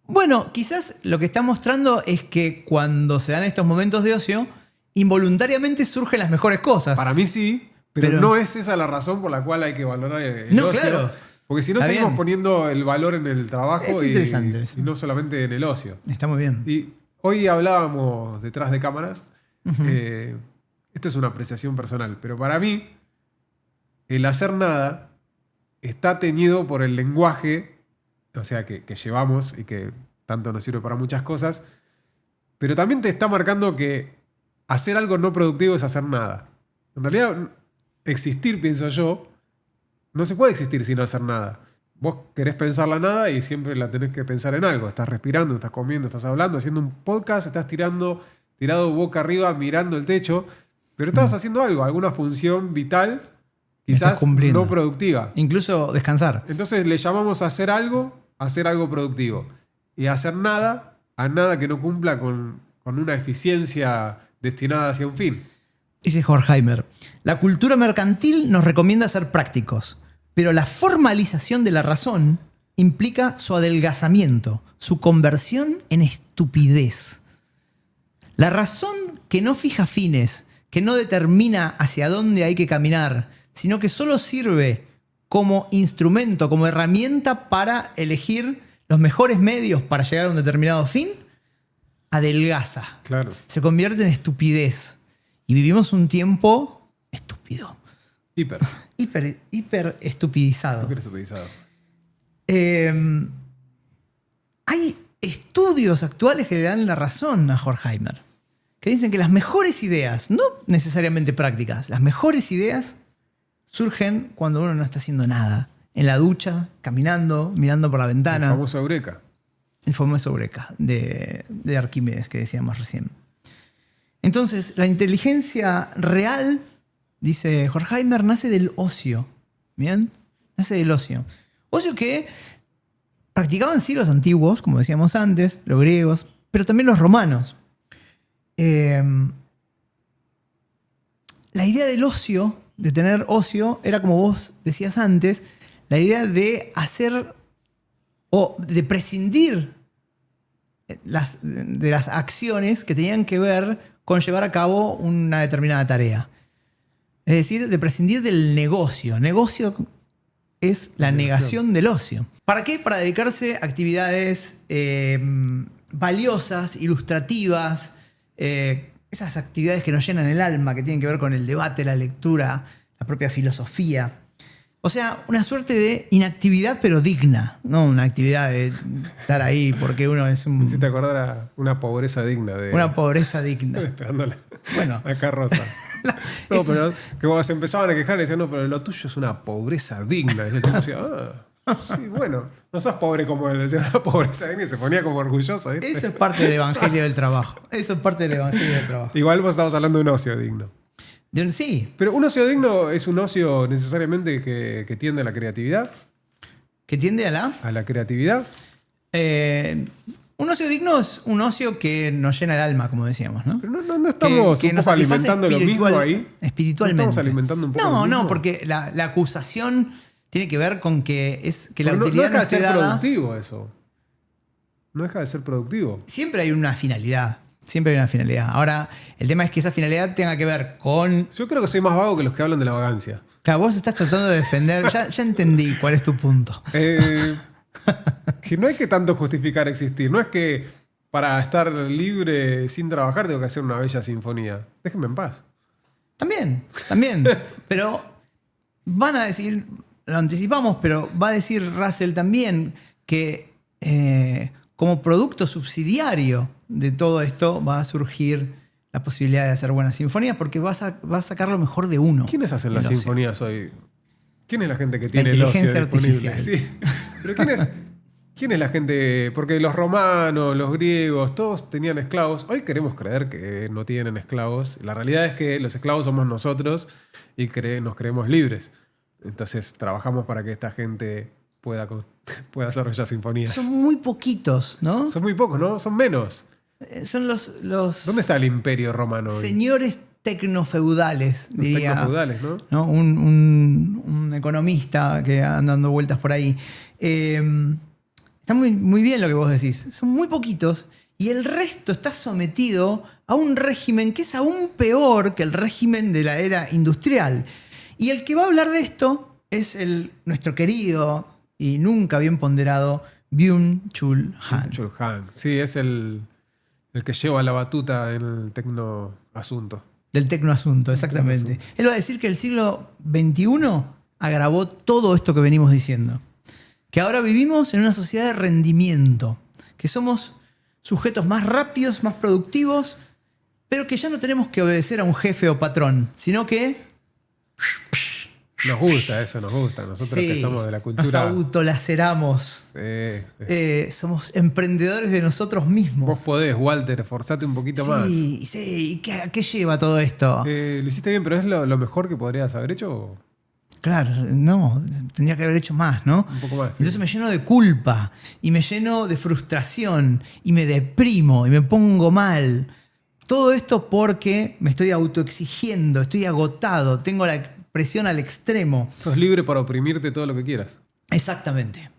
Bueno, quizás lo que está mostrando es que cuando se dan estos momentos de ocio, involuntariamente surgen las mejores cosas. Para mí sí, pero no es esa la razón por la cual hay que valorar el No, ocio. claro. Porque si no Está seguimos bien. poniendo el valor en el trabajo Es interesante eso. y no solamente en el ocio. Está muy bien. Y hoy hablábamos detrás de cámaras. Esto es una apreciación personal, pero para mí el hacer nada está teñido por el lenguaje, o sea, que llevamos y que tanto nos sirve para muchas cosas, pero también te está marcando que hacer algo no productivo es hacer nada. En realidad, existir, pienso yo, no se puede existir sin hacer nada. Vos querés pensar la nada y siempre la tenés que pensar en algo. Estás respirando, estás comiendo, estás hablando, haciendo un podcast, estás tirado boca arriba mirando el techo, pero estás haciendo algo, alguna función vital, Estás quizás cumpliendo. no productiva. Incluso descansar. Entonces le llamamos a hacer algo productivo. Y hacer nada, a nada que no cumpla con una eficiencia destinada hacia un fin. Dice Horkheimer, la cultura mercantil nos recomienda ser prácticos, pero la formalización de la razón implica su adelgazamiento, su conversión en estupidez. La razón que no fija fines, que no determina hacia dónde hay que caminar, sino que solo sirve como instrumento, como herramienta para elegir los mejores medios para llegar a un determinado fin, adelgaza. Claro. Se convierte en estupidez. Y vivimos un tiempo estúpido. Hiper Hiper estupidizado. estupidizado. Hay estudios actuales que le dan la razón a Horkheimer. Que dicen que las mejores ideas, no necesariamente prácticas, las mejores ideas surgen cuando uno no está haciendo nada. En la ducha, caminando, mirando por la ventana. El famoso Eureka. El famoso Eureka de Arquímedes que decíamos recién. Entonces, la inteligencia real, dice Horkheimer, nace del ocio. ¿Bien? Nace del ocio. Ocio que practicaban sí los antiguos, como decíamos antes, los griegos, pero también los romanos. La idea del ocio, de tener ocio, era como vos decías antes, la idea de hacer o de prescindir de las acciones que tenían que ver con llevar a cabo una determinada tarea. Es decir, de prescindir del negocio. Negocio es la negación del ocio. ¿Para qué? Para dedicarse a actividades valiosas, ilustrativas, esas actividades que nos llenan el alma, que tienen que ver con el debate, la lectura, la propia filosofía. O sea, una suerte de inactividad pero digna, no una actividad de estar ahí porque uno es un... Me hiciste acordar a una pobreza digna de... Una pobreza digna. Esperando Bueno. la carroza. No, pero que cuando se empezaban a quejar decían, no, pero lo tuyo es una pobreza digna. Y el tipo decía, sí, bueno, no sos pobre como él, decía una pobreza digna y se ponía como orgulloso, ¿viste? Eso es parte del evangelio del trabajo. Eso es parte del evangelio del trabajo. Igual vos estabas hablando de un ocio digno. Sí, Pero un ocio digno es un ocio necesariamente que tiende a la creatividad. que tiende A la creatividad. Un ocio digno es un ocio que nos llena el alma, como decíamos, ¿no? Pero no estamos Que un nos poco satisface alimentando lo mismo ahí. espiritualmente. ¿No estamos alimentando un poco lo mismo? No, porque la acusación tiene que ver con que la Porque utilidad no deja de esté ser dada. productivo eso. No deja de ser productivo. Siempre hay una finalidad. Siempre hay una finalidad. Ahora, el tema es que esa finalidad tenga que ver con. Yo creo que soy más vago que los que hablan de la vagancia. Claro, vos estás tratando de defender. Ya entendí cuál es tu punto. Que no hay que tanto justificar existir. No es que para estar libre sin trabajar tengo que hacer una bella sinfonía. Déjenme en paz. También. Pero van a decir, lo anticipamos, pero va a decir Russell también que como producto subsidiario de todo esto va a surgir la posibilidad de hacer buenas sinfonías porque va a sacar lo mejor de uno. ¿Quiénes hacen del las ocio. sinfonías hoy? ¿Quién es la gente que La tiene el ocio inteligencia disponible? artificial. Sí. Pero ¿quién es la gente? Porque los romanos, los griegos, todos tenían esclavos. Hoy queremos creer que no tienen esclavos. La realidad es que los esclavos somos nosotros y nos creemos libres. Entonces trabajamos para que esta gente pueda desarrollar sinfonías. Son muy poquitos, ¿no? Son muy pocos, ¿no? Son menos. Son los ¿Dónde está el imperio romano hoy? señores tecnofeudales, Los diría. tecnofeudales, ¿no? Un economista que anda dando vueltas por ahí. Está muy bien lo que vos decís. Son muy poquitos y el resto está sometido a un régimen que es aún peor que el régimen de la era industrial. Y el que va a hablar de esto es nuestro querido y nunca bien ponderado Byung-Chul Han. Chul Han. Sí, es el que lleva la batuta en el tecno asunto. Del tecnoasunto, exactamente. Él va a decir que el siglo XXI agravó todo esto que venimos diciendo. Que ahora vivimos en una sociedad de rendimiento, que somos sujetos más rápidos, más productivos, pero que ya no tenemos que obedecer a un jefe o patrón, sino que Nos gusta eso, nos gusta. Nosotros que somos de la cultura. nos autolaceramos. Somos emprendedores de nosotros mismos. Vos podés, Walter, esforzate un poquito más. Sí. ¿Y a qué lleva todo esto? Lo hiciste bien, pero ¿es lo mejor que podrías haber hecho? Claro, no, tendría que haber hecho más, ¿no? Un poco más. Sí. Entonces me lleno de culpa y me lleno de frustración y me deprimo y me pongo mal. Todo esto porque me estoy autoexigiendo, estoy agotado, tengo la presión al extremo. Sos libre para oprimirte todo lo que quieras. Exactamente.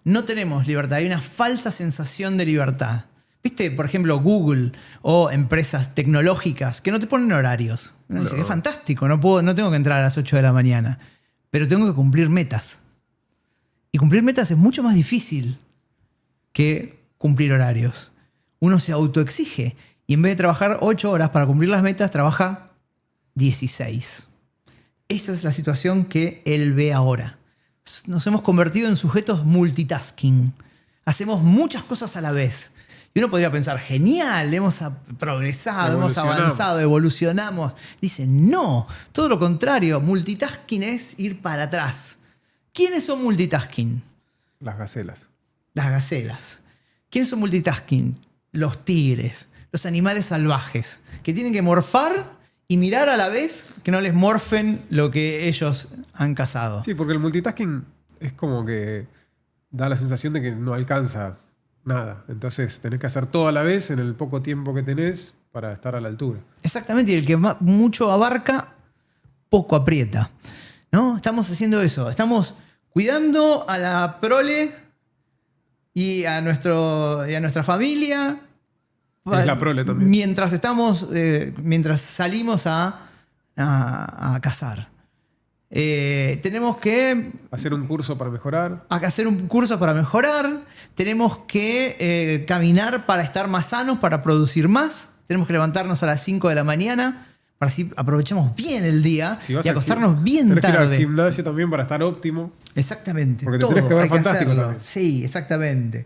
No tenemos libertad, hay una falsa sensación de libertad. ¿Viste, por ejemplo, Google o empresas tecnológicas que no te ponen horarios? Uno dice, qué fantástico, no tengo que entrar a las 8 de la mañana, pero tengo que cumplir metas. Y cumplir metas es mucho más difícil que cumplir horarios. Uno se autoexige y en vez de trabajar 8 horas para cumplir las metas, trabaja 16. Esa es la situación que él ve ahora. Nos hemos convertido en sujetos multitasking. Hacemos muchas cosas a la vez. Y uno podría pensar, genial, hemos progresado, hemos avanzado, evolucionamos. Dice, no, todo lo contrario, multitasking es ir para atrás. ¿Quiénes son multitasking? Las gacelas. Las gacelas. ¿Quiénes son multitasking? Los tigres, los animales salvajes, que tienen que morfar y mirar a la vez que no les morfen lo que ellos han cazado. Sí, porque el multitasking es como que da la sensación de que no alcanza nada. Entonces tenés que hacer todo a la vez en el poco tiempo que tenés para estar a la altura. Exactamente, y el que mucho abarca, poco aprieta. ¿No? Estamos haciendo eso. Estamos cuidando a la prole y a nuestra familia. Es la prole también. Mientras salimos a cazar. Tenemos que hacer un curso para mejorar. Hacer un curso para mejorar. Tenemos que caminar para estar más sanos, para producir más. Tenemos que levantarnos a las 5 de la mañana para así aprovechemos bien el día y acostarnos bien tarde. Tenés que ir al gimnasio también para estar óptimo. Exactamente. Porque te tenés que ver fantástico también. Sí, exactamente.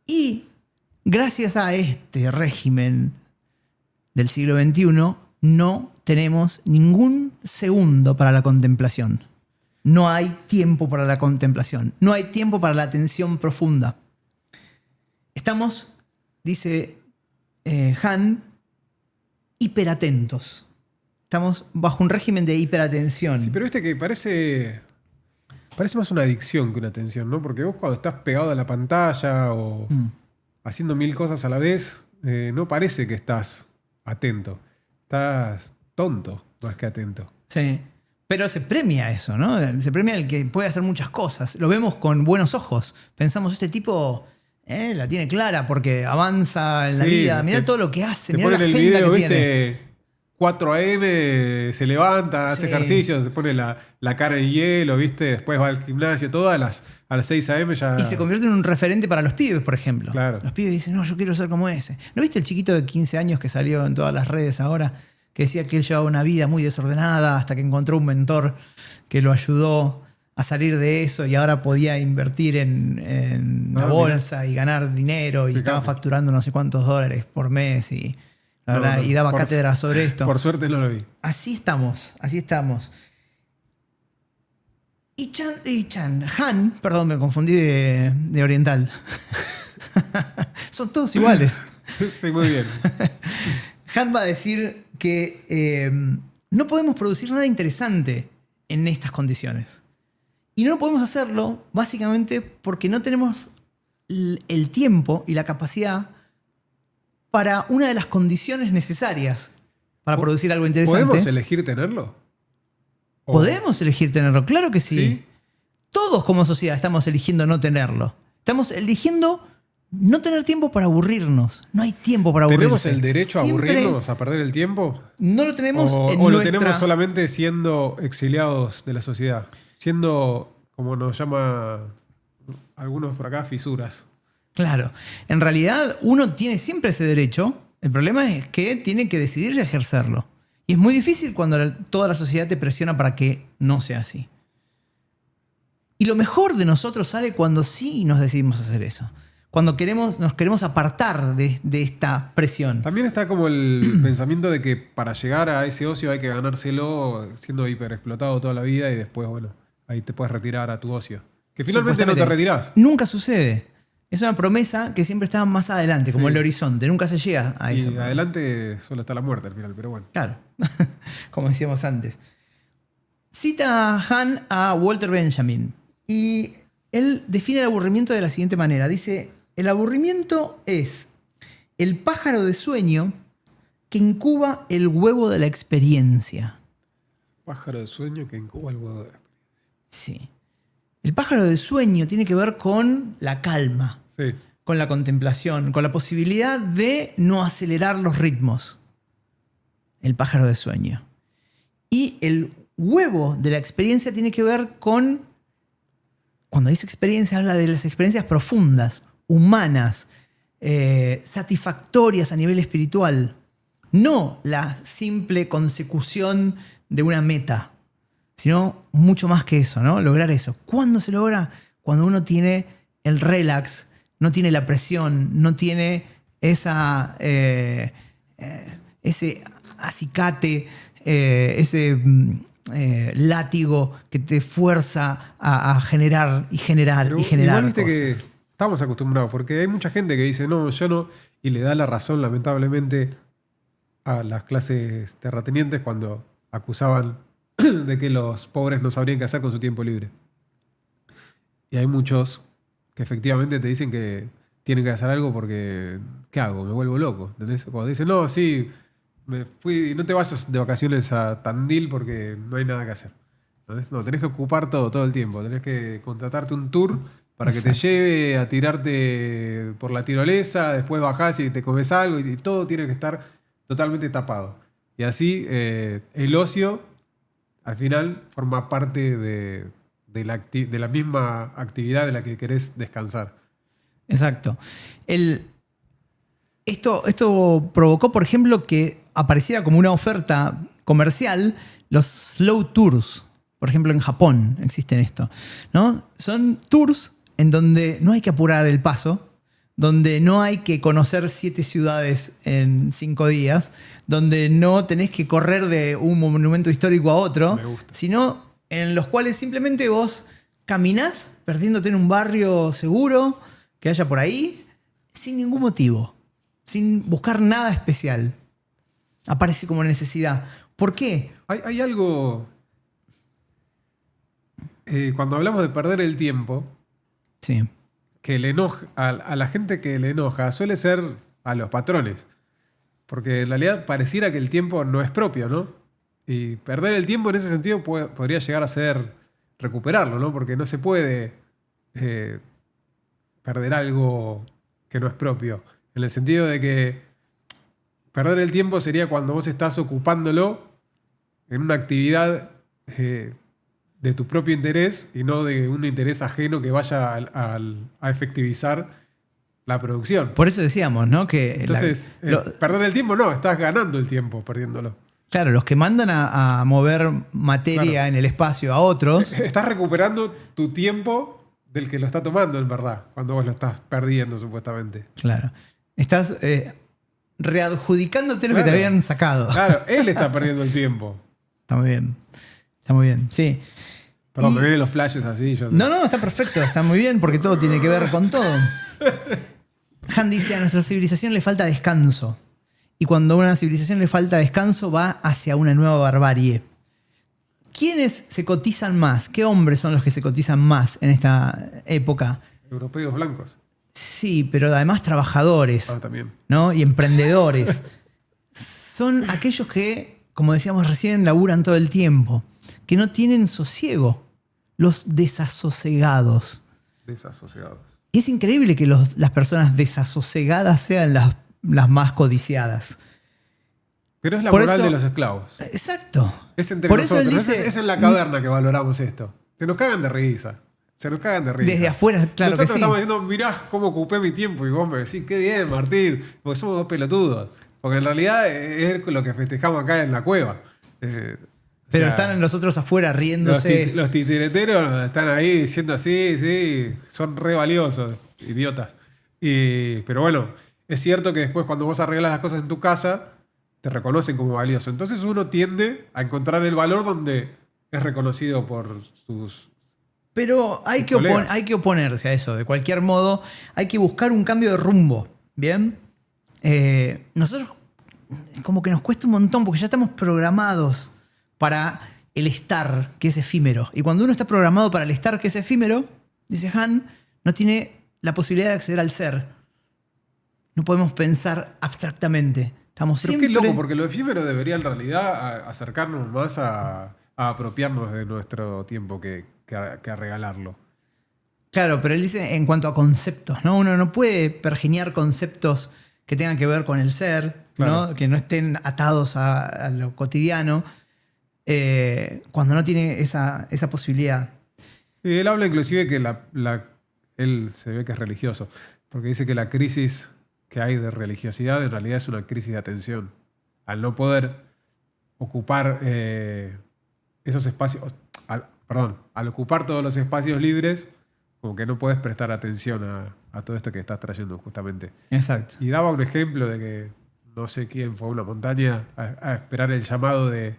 Y gracias a este régimen del siglo XXI, no tenemos ningún segundo para la contemplación. No hay tiempo para la contemplación. No hay tiempo para la atención profunda. Estamos, dice Han, hiperatentos. Estamos bajo un régimen de hiperatención. Sí, pero viste que parece más una adicción que una atención, ¿no? Porque vos cuando estás pegado a la pantalla o haciendo 1000 cosas a la vez, no parece que estás atento. Estás tonto más que atento. Sí. Pero se premia eso, ¿no? Se premia el que puede hacer muchas cosas. Lo vemos con buenos ojos. Pensamos, este tipo la tiene clara porque avanza en la vida. Mirá todo lo que hace. Mirá la ponen el agenda video, que ¿viste? tiene. 4 a.m. se levanta, hace ejercicio, se pone la cara en hielo, ¿viste? Después va al gimnasio, todo a las 6 a.m. ya... Y se convierte en un referente para los pibes, por ejemplo. Claro. Los pibes dicen, no, yo quiero ser como ese. ¿No viste el chiquito de 15 años que salió en todas las redes ahora? Que decía que él llevaba una vida muy desordenada hasta que encontró un mentor que lo ayudó a salir de eso y ahora podía invertir en la bolsa y ganar dinero y estaba facturando no sé cuántos dólares por mes y daba cátedra sobre esto. Por suerte no lo vi. Así estamos. Han, perdón, me confundí de oriental. Son todos iguales. Sí, muy bien. Han va a decir que no podemos producir nada interesante en estas condiciones. Y no podemos hacerlo básicamente porque no tenemos el tiempo y la capacidad para una de las condiciones necesarias para producir algo interesante. ¿Podemos elegir tenerlo? ¿Podemos elegir tenerlo? Claro que sí. ¿Sí? Todos como sociedad estamos eligiendo no tenerlo. Estamos eligiendo no tener tiempo para aburrirnos. No hay tiempo para aburrirse. ¿Tenemos el derecho a aburrirnos, a perder el tiempo? No lo tenemos ¿O lo tenemos solamente siendo exiliados de la sociedad? Siendo, como nos llama algunos por acá, fisuras. Claro. En realidad, uno tiene siempre ese derecho. El problema es que tiene que decidirse a ejercerlo. Y es muy difícil cuando toda la sociedad te presiona para que no sea así. Y lo mejor de nosotros sale cuando sí nos decidimos hacer eso. Cuando nos queremos apartar de esta presión. También está como el pensamiento de que para llegar a ese ocio hay que ganárselo siendo hiperexplotado toda la vida y después, bueno, ahí te puedes retirar a tu ocio. Que finalmente no te retirás. Nunca sucede. Es una promesa que siempre está más adelante, como el horizonte. Nunca se llega a eso. Y adelante solo está la muerte al final, pero bueno. Claro, como decíamos antes. Cita Han a Walter Benjamin y él define el aburrimiento de la siguiente manera. Dice, el aburrimiento es el pájaro de sueño que incuba el huevo de la experiencia. Pájaro de sueño que incuba el huevo de la experiencia. Sí. El pájaro de sueño tiene que ver con la calma, sí, con la contemplación, con la posibilidad de no acelerar los ritmos. El pájaro de sueño. Y el huevo de la experiencia tiene que ver con... Cuando dice experiencia, habla de las experiencias profundas, humanas, satisfactorias a nivel espiritual. No la simple consecución de una meta, sino mucho más que eso, ¿no? Lograr eso. ¿Cuándo se logra? Cuando uno tiene el relax, no tiene la presión, no tiene ese acicate, ese látigo que te fuerza a generar y generar pero y generar igual viste cosas. que estamos acostumbrados, porque hay mucha gente que dice, no, yo no, y le da la razón, lamentablemente, a las clases terratenientes cuando acusaban de que los pobres no sabrían qué hacer con su tiempo libre. Y hay muchos que efectivamente te dicen que tienen que hacer algo porque, ¿qué hago? Me vuelvo loco. ¿Entendés? Cuando dicen, no, sí, me fui, no te vayas de vacaciones a Tandil porque no hay nada que hacer. ¿Entendés? No, tenés que ocupar todo el tiempo. Tenés que contratarte un tour para que te lleve a tirarte por la tirolesa, después bajás y te comes algo y todo tiene que estar totalmente tapado. Y así el ocio al final forma parte de la misma actividad de la que querés descansar. Exacto. Esto provocó, por ejemplo, que apareciera como una oferta comercial los slow tours. Por ejemplo, en Japón existen esto, ¿no? Son tours en donde no hay que apurar el paso, donde no hay que conocer 7 ciudades en 5 días, donde no tenés que correr de un monumento histórico a otro, sino en los cuales simplemente vos caminás perdiéndote en un barrio seguro que haya por ahí, sin ningún motivo, sin buscar nada especial. Aparece como necesidad. ¿Por qué? Hay algo... cuando hablamos de perder el tiempo, Sí. que le enoja, a la gente que le enoja suele ser a los patrones. Porque en realidad pareciera que el tiempo no es propio, ¿no? Y perder el tiempo en ese sentido podría llegar a ser recuperarlo, ¿no? Porque no se puede perder algo que no es propio. En el sentido de que perder el tiempo sería cuando vos estás ocupándolo en una actividad de tu propio interés y no de un interés ajeno que vaya a efectivizar la producción. Por eso decíamos, ¿no? Que Entonces, perder el tiempo no, estás ganando el tiempo perdiéndolo. claro, los que mandan a mover materia Claro. en el espacio a otros, Estás recuperando tu tiempo del que lo está tomando, en verdad, cuando vos lo estás perdiendo, supuestamente. claro, estás readjudicándote lo que te Claro. habían sacado. Claro, él está perdiendo el tiempo. Está muy bien. Está muy bien, sí. Perdón, Y- me vienen los flashes así. No, está perfecto, está muy bien, porque todo tiene que ver con todo. Han dice, a nuestra civilización le falta descanso. Y cuando a una civilización le falta descanso, va hacia una nueva barbarie. ¿Quiénes se cotizan más? ¿Qué hombres son los que se cotizan más en esta época? Europeos blancos. Sí, pero además trabajadores, También. ¿no? Y emprendedores. Son aquellos que, como decíamos recién, laburan todo el tiempo, que no tienen sosiego, los desasosegados. Desasociados. Y es increíble que las personas desasosegadas sean las más codiciadas. Pero es la Por moral eso- de los esclavos. Exacto. Es entre Por eso él nosotros. dice- Es en la caverna que valoramos esto. Se nos cagan de risa. Se nos cagan de risa. Desde afuera, claro Nosotros que sí. estamos diciendo, mirá cómo ocupé mi tiempo. Y vos me decís, qué bien, Martín. Porque somos dos pelotudos. Porque en realidad es lo que festejamos acá en la cueva. Pero están los otros afuera riéndose. Los titireteros están ahí diciendo así, sí, son re valiosos, idiotas. Pero bueno, es cierto que después cuando vos arreglas las cosas en tu casa, te reconocen como valioso. Entonces uno tiende a encontrar el valor donde es reconocido por sus... Pero hay que, colegas. hay que oponerse a eso. De cualquier modo, hay que buscar un cambio de rumbo. ¿Bien? Nosotros como que nos cuesta un montón porque ya estamos programados para el estar, que es efímero. Y cuando uno está programado para el estar, que es efímero, dice Han, no tiene la posibilidad de acceder al ser. No podemos pensar abstractamente. Estamos Pero siempre... qué loco, porque lo efímero debería en realidad acercarnos más a apropiarnos de nuestro tiempo que a regalarlo. Claro, pero él dice en cuanto a conceptos, ¿no? Uno no puede pergeñar conceptos que tengan que ver con el ser, Claro. ¿no? Que no estén atados a lo cotidiano, cuando no tiene esa posibilidad. Sí, él habla inclusive que él se ve que es religioso, porque dice que la crisis que hay de religiosidad en realidad es una crisis de atención. Al no poder ocupar esos espacios, al ocupar todos los espacios libres, como que no puedes prestar atención a todo esto que estás trayendo justamente. Exacto. Y daba un ejemplo de que no sé quién fue a una montaña a esperar el llamado de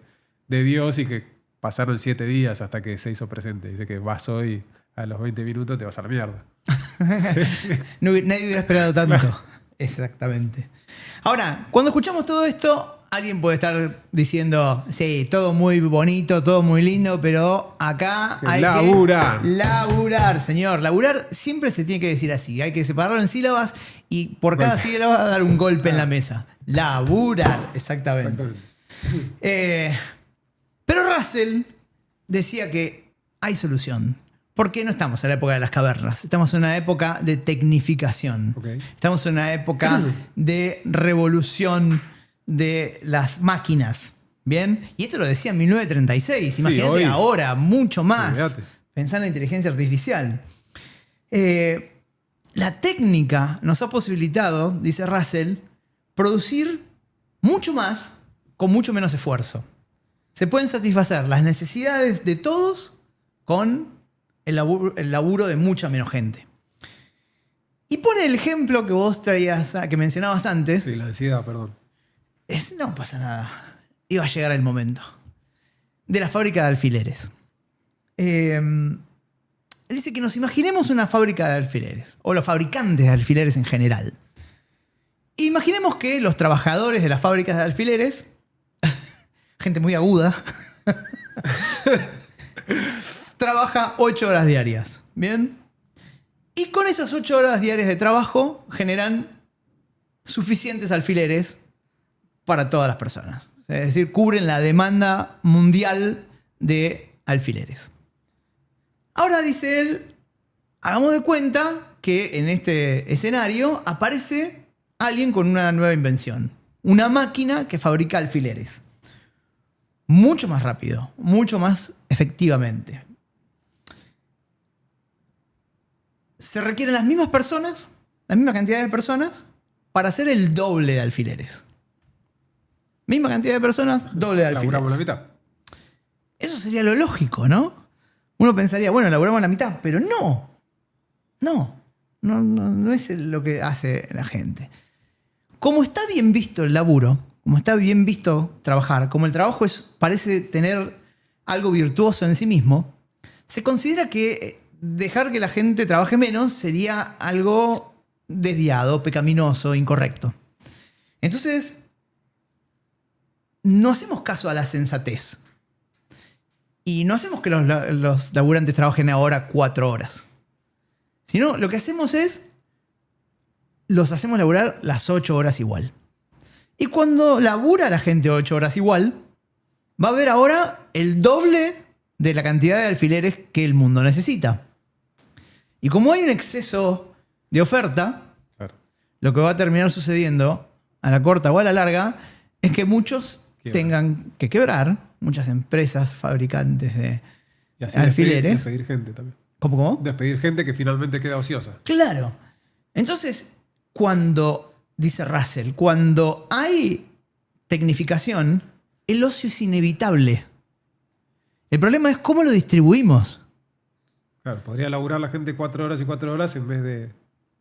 Dios y que pasaron 7 días hasta que se hizo presente. Dice que vas hoy a los 20 minutos te vas a la mierda. Nadie hubiera esperado tanto. Exactamente. Ahora, cuando escuchamos todo esto, alguien puede estar diciendo, sí, todo muy bonito, todo muy lindo, pero acá hay Laburar. que laburar, señor. Laburar siempre se tiene que decir así. Hay que separarlo en sílabas y por cada sílaba dar un golpe en la mesa. Laburar, exactamente. Pero Russell decía que hay solución. Porque no estamos en la época de las cavernas. Estamos en una época de tecnificación. Ok. Estamos en una época de revolución de las máquinas. ¿Bien? Y esto lo decía en 1936. Imagínate hoy. ahora, mucho más. Olvídate. Pensá en la inteligencia artificial. La técnica nos ha posibilitado, dice Russell, producir mucho más con mucho menos esfuerzo. Se pueden satisfacer las necesidades de todos con el laburo de mucha menos gente. Y pone el ejemplo que vos traías, que mencionabas antes. Sí, la ansiedad, perdón. No pasa nada. Iba a llegar el momento. De la fábrica de alfileres. Él dice que nos imaginemos una fábrica de alfileres. O los fabricantes de alfileres en general. Imaginemos que los trabajadores de las fábricas de alfileres gente muy aguda, trabaja 8 horas diarias. ¿Bien? Y con esas 8 horas diarias de trabajo generan suficientes alfileres para todas las personas. Es decir, cubren la demanda mundial de alfileres. Ahora dice él, hagamos de cuenta que en este escenario aparece alguien con una nueva invención. Una máquina que fabrica alfileres. Mucho más rápido, mucho más efectivamente. Se requieren las mismas personas, la misma cantidad de personas, para hacer el doble de alfileres. Misma cantidad de personas, doble de alfileres. Laburamos la mitad. Eso sería lo lógico, ¿no? Uno pensaría, bueno, laburamos la mitad, pero no. No es lo que hace la gente. Como está bien visto el laburo, como está bien visto trabajar, como el trabajo parece tener algo virtuoso en sí mismo, se considera que dejar que la gente trabaje menos sería algo desviado, pecaminoso, incorrecto. Entonces, no hacemos caso a la sensatez. Y no hacemos que los laburantes trabajen ahora 4 horas. Sino lo que hacemos es, los hacemos laburar las 8 horas igual. Y cuando labura la gente 8 horas igual, va a haber ahora el doble de la cantidad de alfileres que el mundo necesita. Y como hay un exceso de oferta, claro, lo que va a terminar sucediendo a la corta o a la larga es que muchos tengan que quebrar, muchas empresas fabricantes de alfileres. Despedir gente también. ¿Cómo? Despedir gente que finalmente queda ociosa. Claro. Entonces, dice Russell, cuando hay tecnificación, el ocio es inevitable. El problema es cómo lo distribuimos. Claro, podría laburar la gente 4 horas y 4 horas en vez de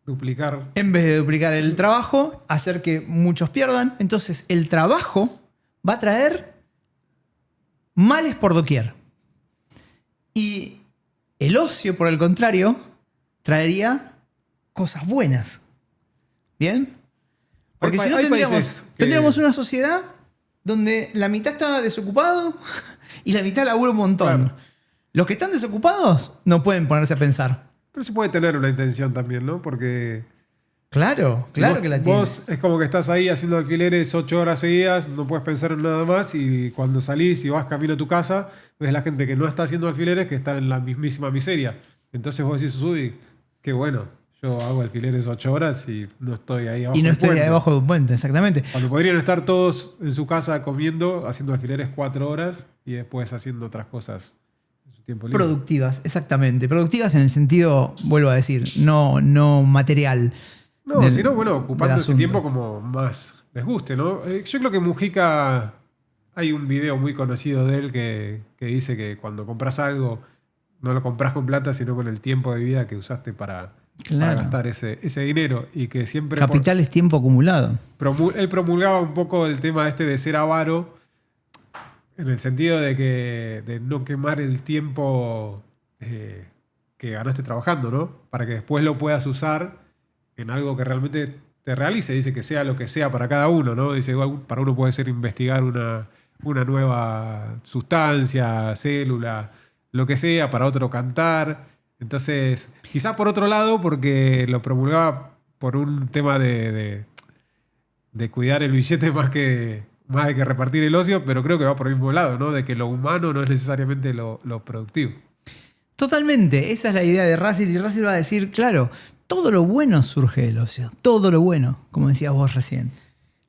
duplicar. En vez de duplicar el trabajo, hacer que muchos pierdan. Entonces, el trabajo va a traer males por doquier. Y el ocio, por el contrario, traería cosas buenas. ¿Bien? Porque si no tendríamos una sociedad donde la mitad está desocupado y la mitad labura un montón. Claro. Los que están desocupados no pueden ponerse a pensar. Pero se puede tener una intención también, ¿no? Porque... Claro que la tiene. Vos es como que estás ahí haciendo alfileres 8 horas seguidas, no puedes pensar en nada más, y cuando salís y vas camino a tu casa, ves la gente que no está haciendo alfileres que está en la mismísima miseria. Entonces vos decís, uy, qué bueno, yo hago alfileres 8 horas y no estoy ahí abajo. Y no estoy ahí abajo de un puente, exactamente. Cuando podrían estar todos en su casa comiendo, haciendo alfileres 4 horas y después haciendo otras cosas en su tiempo libre. Productivas, exactamente. Productivas en el sentido, vuelvo a decir, no material. No, sino, bueno, ocupando ese tiempo como más les guste, ¿no? Yo creo que Mujica, hay un video muy conocido de él que dice que cuando compras algo, no lo compras con plata, sino con el tiempo de vida que usaste para gastar ese dinero. Y que siempre... Capital es tiempo acumulado. Él promulgaba un poco el tema de ser avaro, en el sentido de no quemar el tiempo que ganaste trabajando, ¿no? Para que después lo puedas usar en algo que realmente te realice. Dice que sea lo que sea para cada uno, ¿no? Dice, para uno puede ser investigar una nueva sustancia, célula, lo que sea, para otro cantar. Entonces, quizás por otro lado, porque lo promulgaba por un tema de cuidar el billete más de que repartir el ocio, pero creo que va por el mismo lado, ¿no? De que lo humano no es necesariamente lo productivo. Totalmente, esa es la idea de Russell, y Russell va a decir, claro, todo lo bueno surge del ocio, todo lo bueno, como decías vos recién.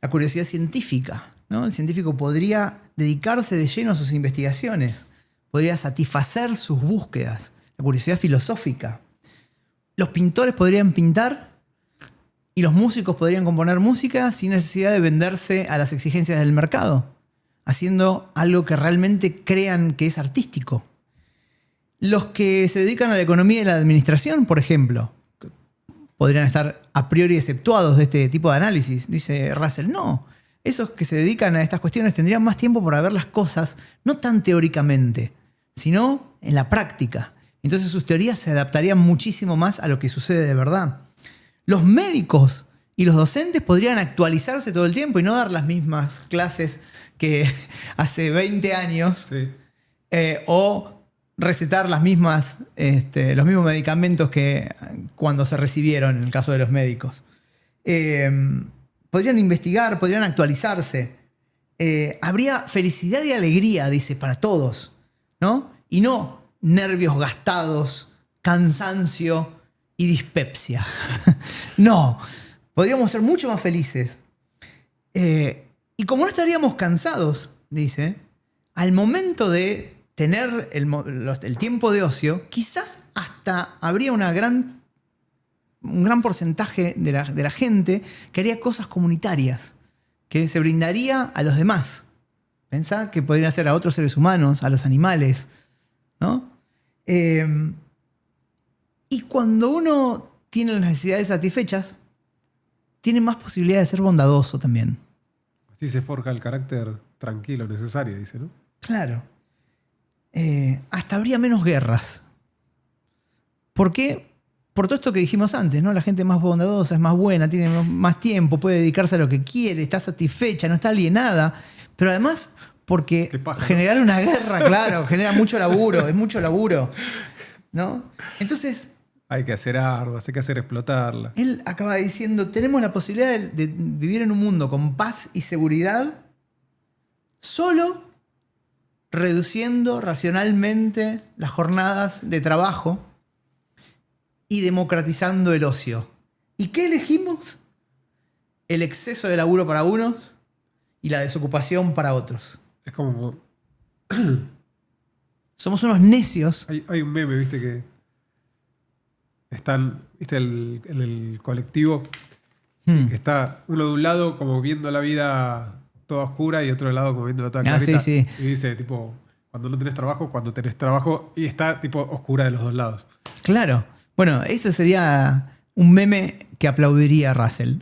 La curiosidad científica, ¿no? El científico podría dedicarse de lleno a sus investigaciones, podría satisfacer sus búsquedas, la curiosidad filosófica. Los pintores podrían pintar y los músicos podrían componer música sin necesidad de venderse a las exigencias del mercado, haciendo algo que realmente crean que es artístico. Los que se dedican a la economía y la administración, por ejemplo, podrían estar a priori exceptuados de este tipo de análisis. Dice Russell, no. Esos que se dedican a estas cuestiones tendrían más tiempo para ver las cosas, no tan teóricamente, sino en la práctica. Entonces sus teorías se adaptarían muchísimo más a lo que sucede de verdad. Los médicos Y los docentes podrían actualizarse todo el tiempo y no dar las mismas clases que hace 20 años. Sí. O recetar los mismos medicamentos que cuando se recibieron, en el caso de los médicos. Podrían investigar, podrían actualizarse. Habría felicidad y alegría, dice, para todos, ¿no? Y no nervios gastados, cansancio y dispepsia. No, podríamos ser mucho más felices. Y como no estaríamos cansados, dice, al momento de tener el tiempo de ocio, quizás hasta habría un gran porcentaje de la gente que haría cosas comunitarias, que se brindaría a los demás. Pensá que podrían ser a otros seres humanos, a los animales, ¿no? Y cuando uno tiene las necesidades satisfechas, tiene más posibilidad de ser bondadoso también. Así se forja el carácter tranquilo necesario, dice, ¿no? Claro. Hasta habría menos guerras. ¿Por qué? Por todo esto que dijimos antes, ¿no? La gente más bondadosa, es más buena, tiene más tiempo, puede dedicarse a lo que quiere, está satisfecha, no está alienada. Pero además, porque generar una guerra, claro, genera mucho laburo, es mucho laburo, ¿no? Entonces, hay que hacer armas, hay que hacer explotarla. Él acaba diciendo, tenemos la posibilidad de vivir en un mundo con paz y seguridad solo reduciendo racionalmente las jornadas de trabajo y democratizando el ocio. ¿Y qué elegimos? El exceso de laburo para unos y la desocupación para otros. Es como... Somos unos necios. Hay un meme, viste, que están, viste, en el colectivo, que está uno de un lado como viendo la vida toda oscura y otro de lado como viendo toda clarita. Sí. Y dice, tipo, cuando no tenés trabajo, y está, tipo, oscura de los dos lados. Claro. Bueno, eso sería un meme que aplaudiría Russell.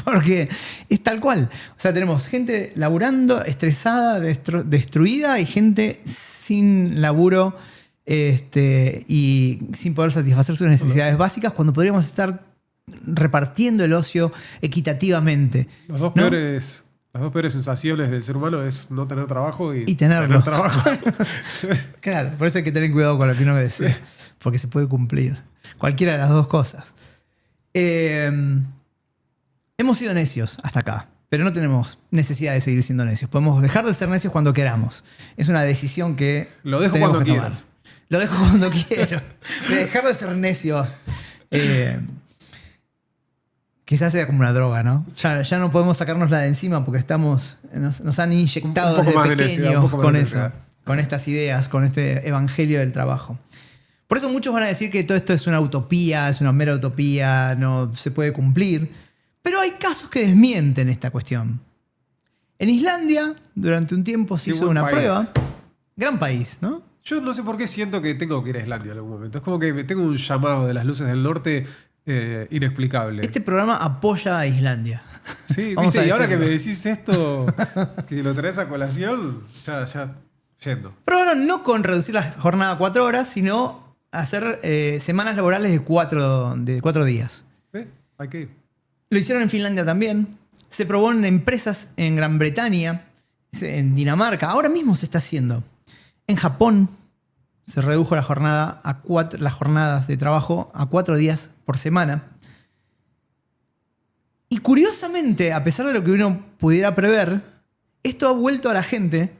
Porque es tal cual. O sea, tenemos gente laburando, estresada, destruida y gente sin laburo y sin poder satisfacer sus necesidades básicas cuando podríamos estar repartiendo el ocio equitativamente. Las dos peores sensaciones del ser humano es no tener trabajo y tenerlo. Tener trabajo. Claro, por eso hay que tener cuidado con lo que uno dice. Sí. Porque se puede cumplir. Cualquiera de las dos cosas. Hemos sido necios hasta acá, pero no tenemos necesidad de seguir siendo necios. Podemos dejar de ser necios cuando queramos. Es una decisión que lo dejo cuando quiero. Lo dejo cuando quiero. Dejar de ser necio. Quizás sea como una droga, ¿no? Ya no podemos sacárnosla de encima porque nos han inyectado desde pequeños con eso, con estas ideas, con este evangelio del trabajo. Por eso muchos van a decir que todo esto es una utopía, es una mera utopía, no se puede cumplir. Pero hay casos que desmienten esta cuestión. En Islandia, durante un tiempo se hizo una prueba. Gran país, ¿no? Yo no sé por qué siento que tengo que ir a Islandia en algún momento. Es como que tengo un llamado de las luces del norte inexplicable. Este programa apoya a Islandia. Sí, ¿viste? Y ahora que me decís esto, que lo traes a colación, ya yendo. Probaron no con reducir la jornada a 4 horas, sino hacer semanas laborales de 4 días. Hay que ir. Lo hicieron en Finlandia también. Se probó en empresas en Gran Bretaña, en Dinamarca. Ahora mismo se está haciendo. En Japón se redujo las jornadas de trabajo a 4 días por semana. Y curiosamente, a pesar de lo que uno pudiera prever, esto ha vuelto a la gente,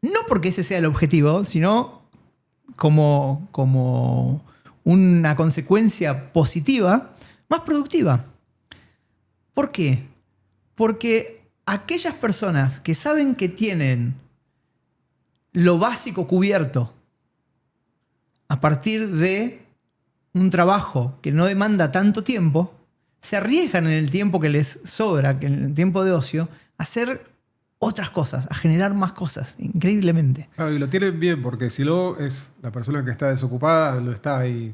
no porque ese sea el objetivo, sino como una consecuencia positiva, más productiva. ¿Por qué? Porque aquellas personas que saben que tienen lo básico cubierto a partir de un trabajo que no demanda tanto tiempo, se arriesgan en el tiempo que les sobra, que en el tiempo de ocio, a hacer otras cosas, a generar más cosas, increíblemente. Claro, y lo tienen bien, porque si luego es la persona que está desocupada, no está ahí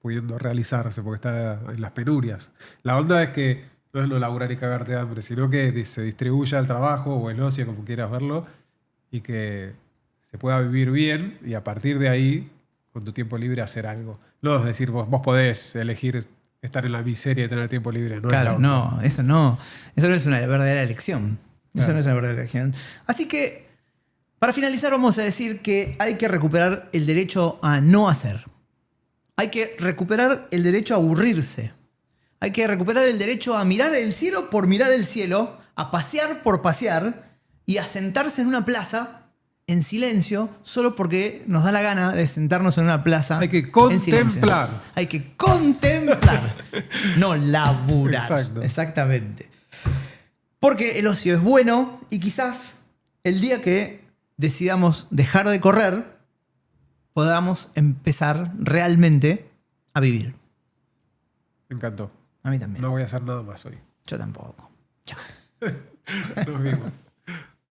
pudiendo realizarse, porque está en las penurias. La onda es que no es no laburar y cagarte de hambre, sino que se distribuya el trabajo o el ocio, como quieras verlo, y que se pueda vivir bien y a partir de ahí, con tu tiempo libre, hacer algo. No es decir, vos podés elegir estar en la miseria y tener tiempo libre. No Claro, es no, eso no. Eso no es una verdadera elección. Eso Claro. no es una verdadera elección. Así que, para finalizar, vamos a decir que hay que recuperar el derecho a no hacer. Hay que recuperar el derecho a aburrirse. Hay que recuperar el derecho a mirar el cielo por mirar el cielo, a pasear por pasear y a sentarse en una plaza en silencio solo porque nos da la gana de sentarnos en una plaza. Hay que en silencio. contemplar. Hay que contemplar, no laburar. Exacto. Exactamente. Porque el ocio es bueno y quizás el día que decidamos dejar de correr, podamos empezar realmente a vivir. Me encantó. A mí también. No voy a hacer nada más hoy. Yo tampoco. Chao. Nos vemos.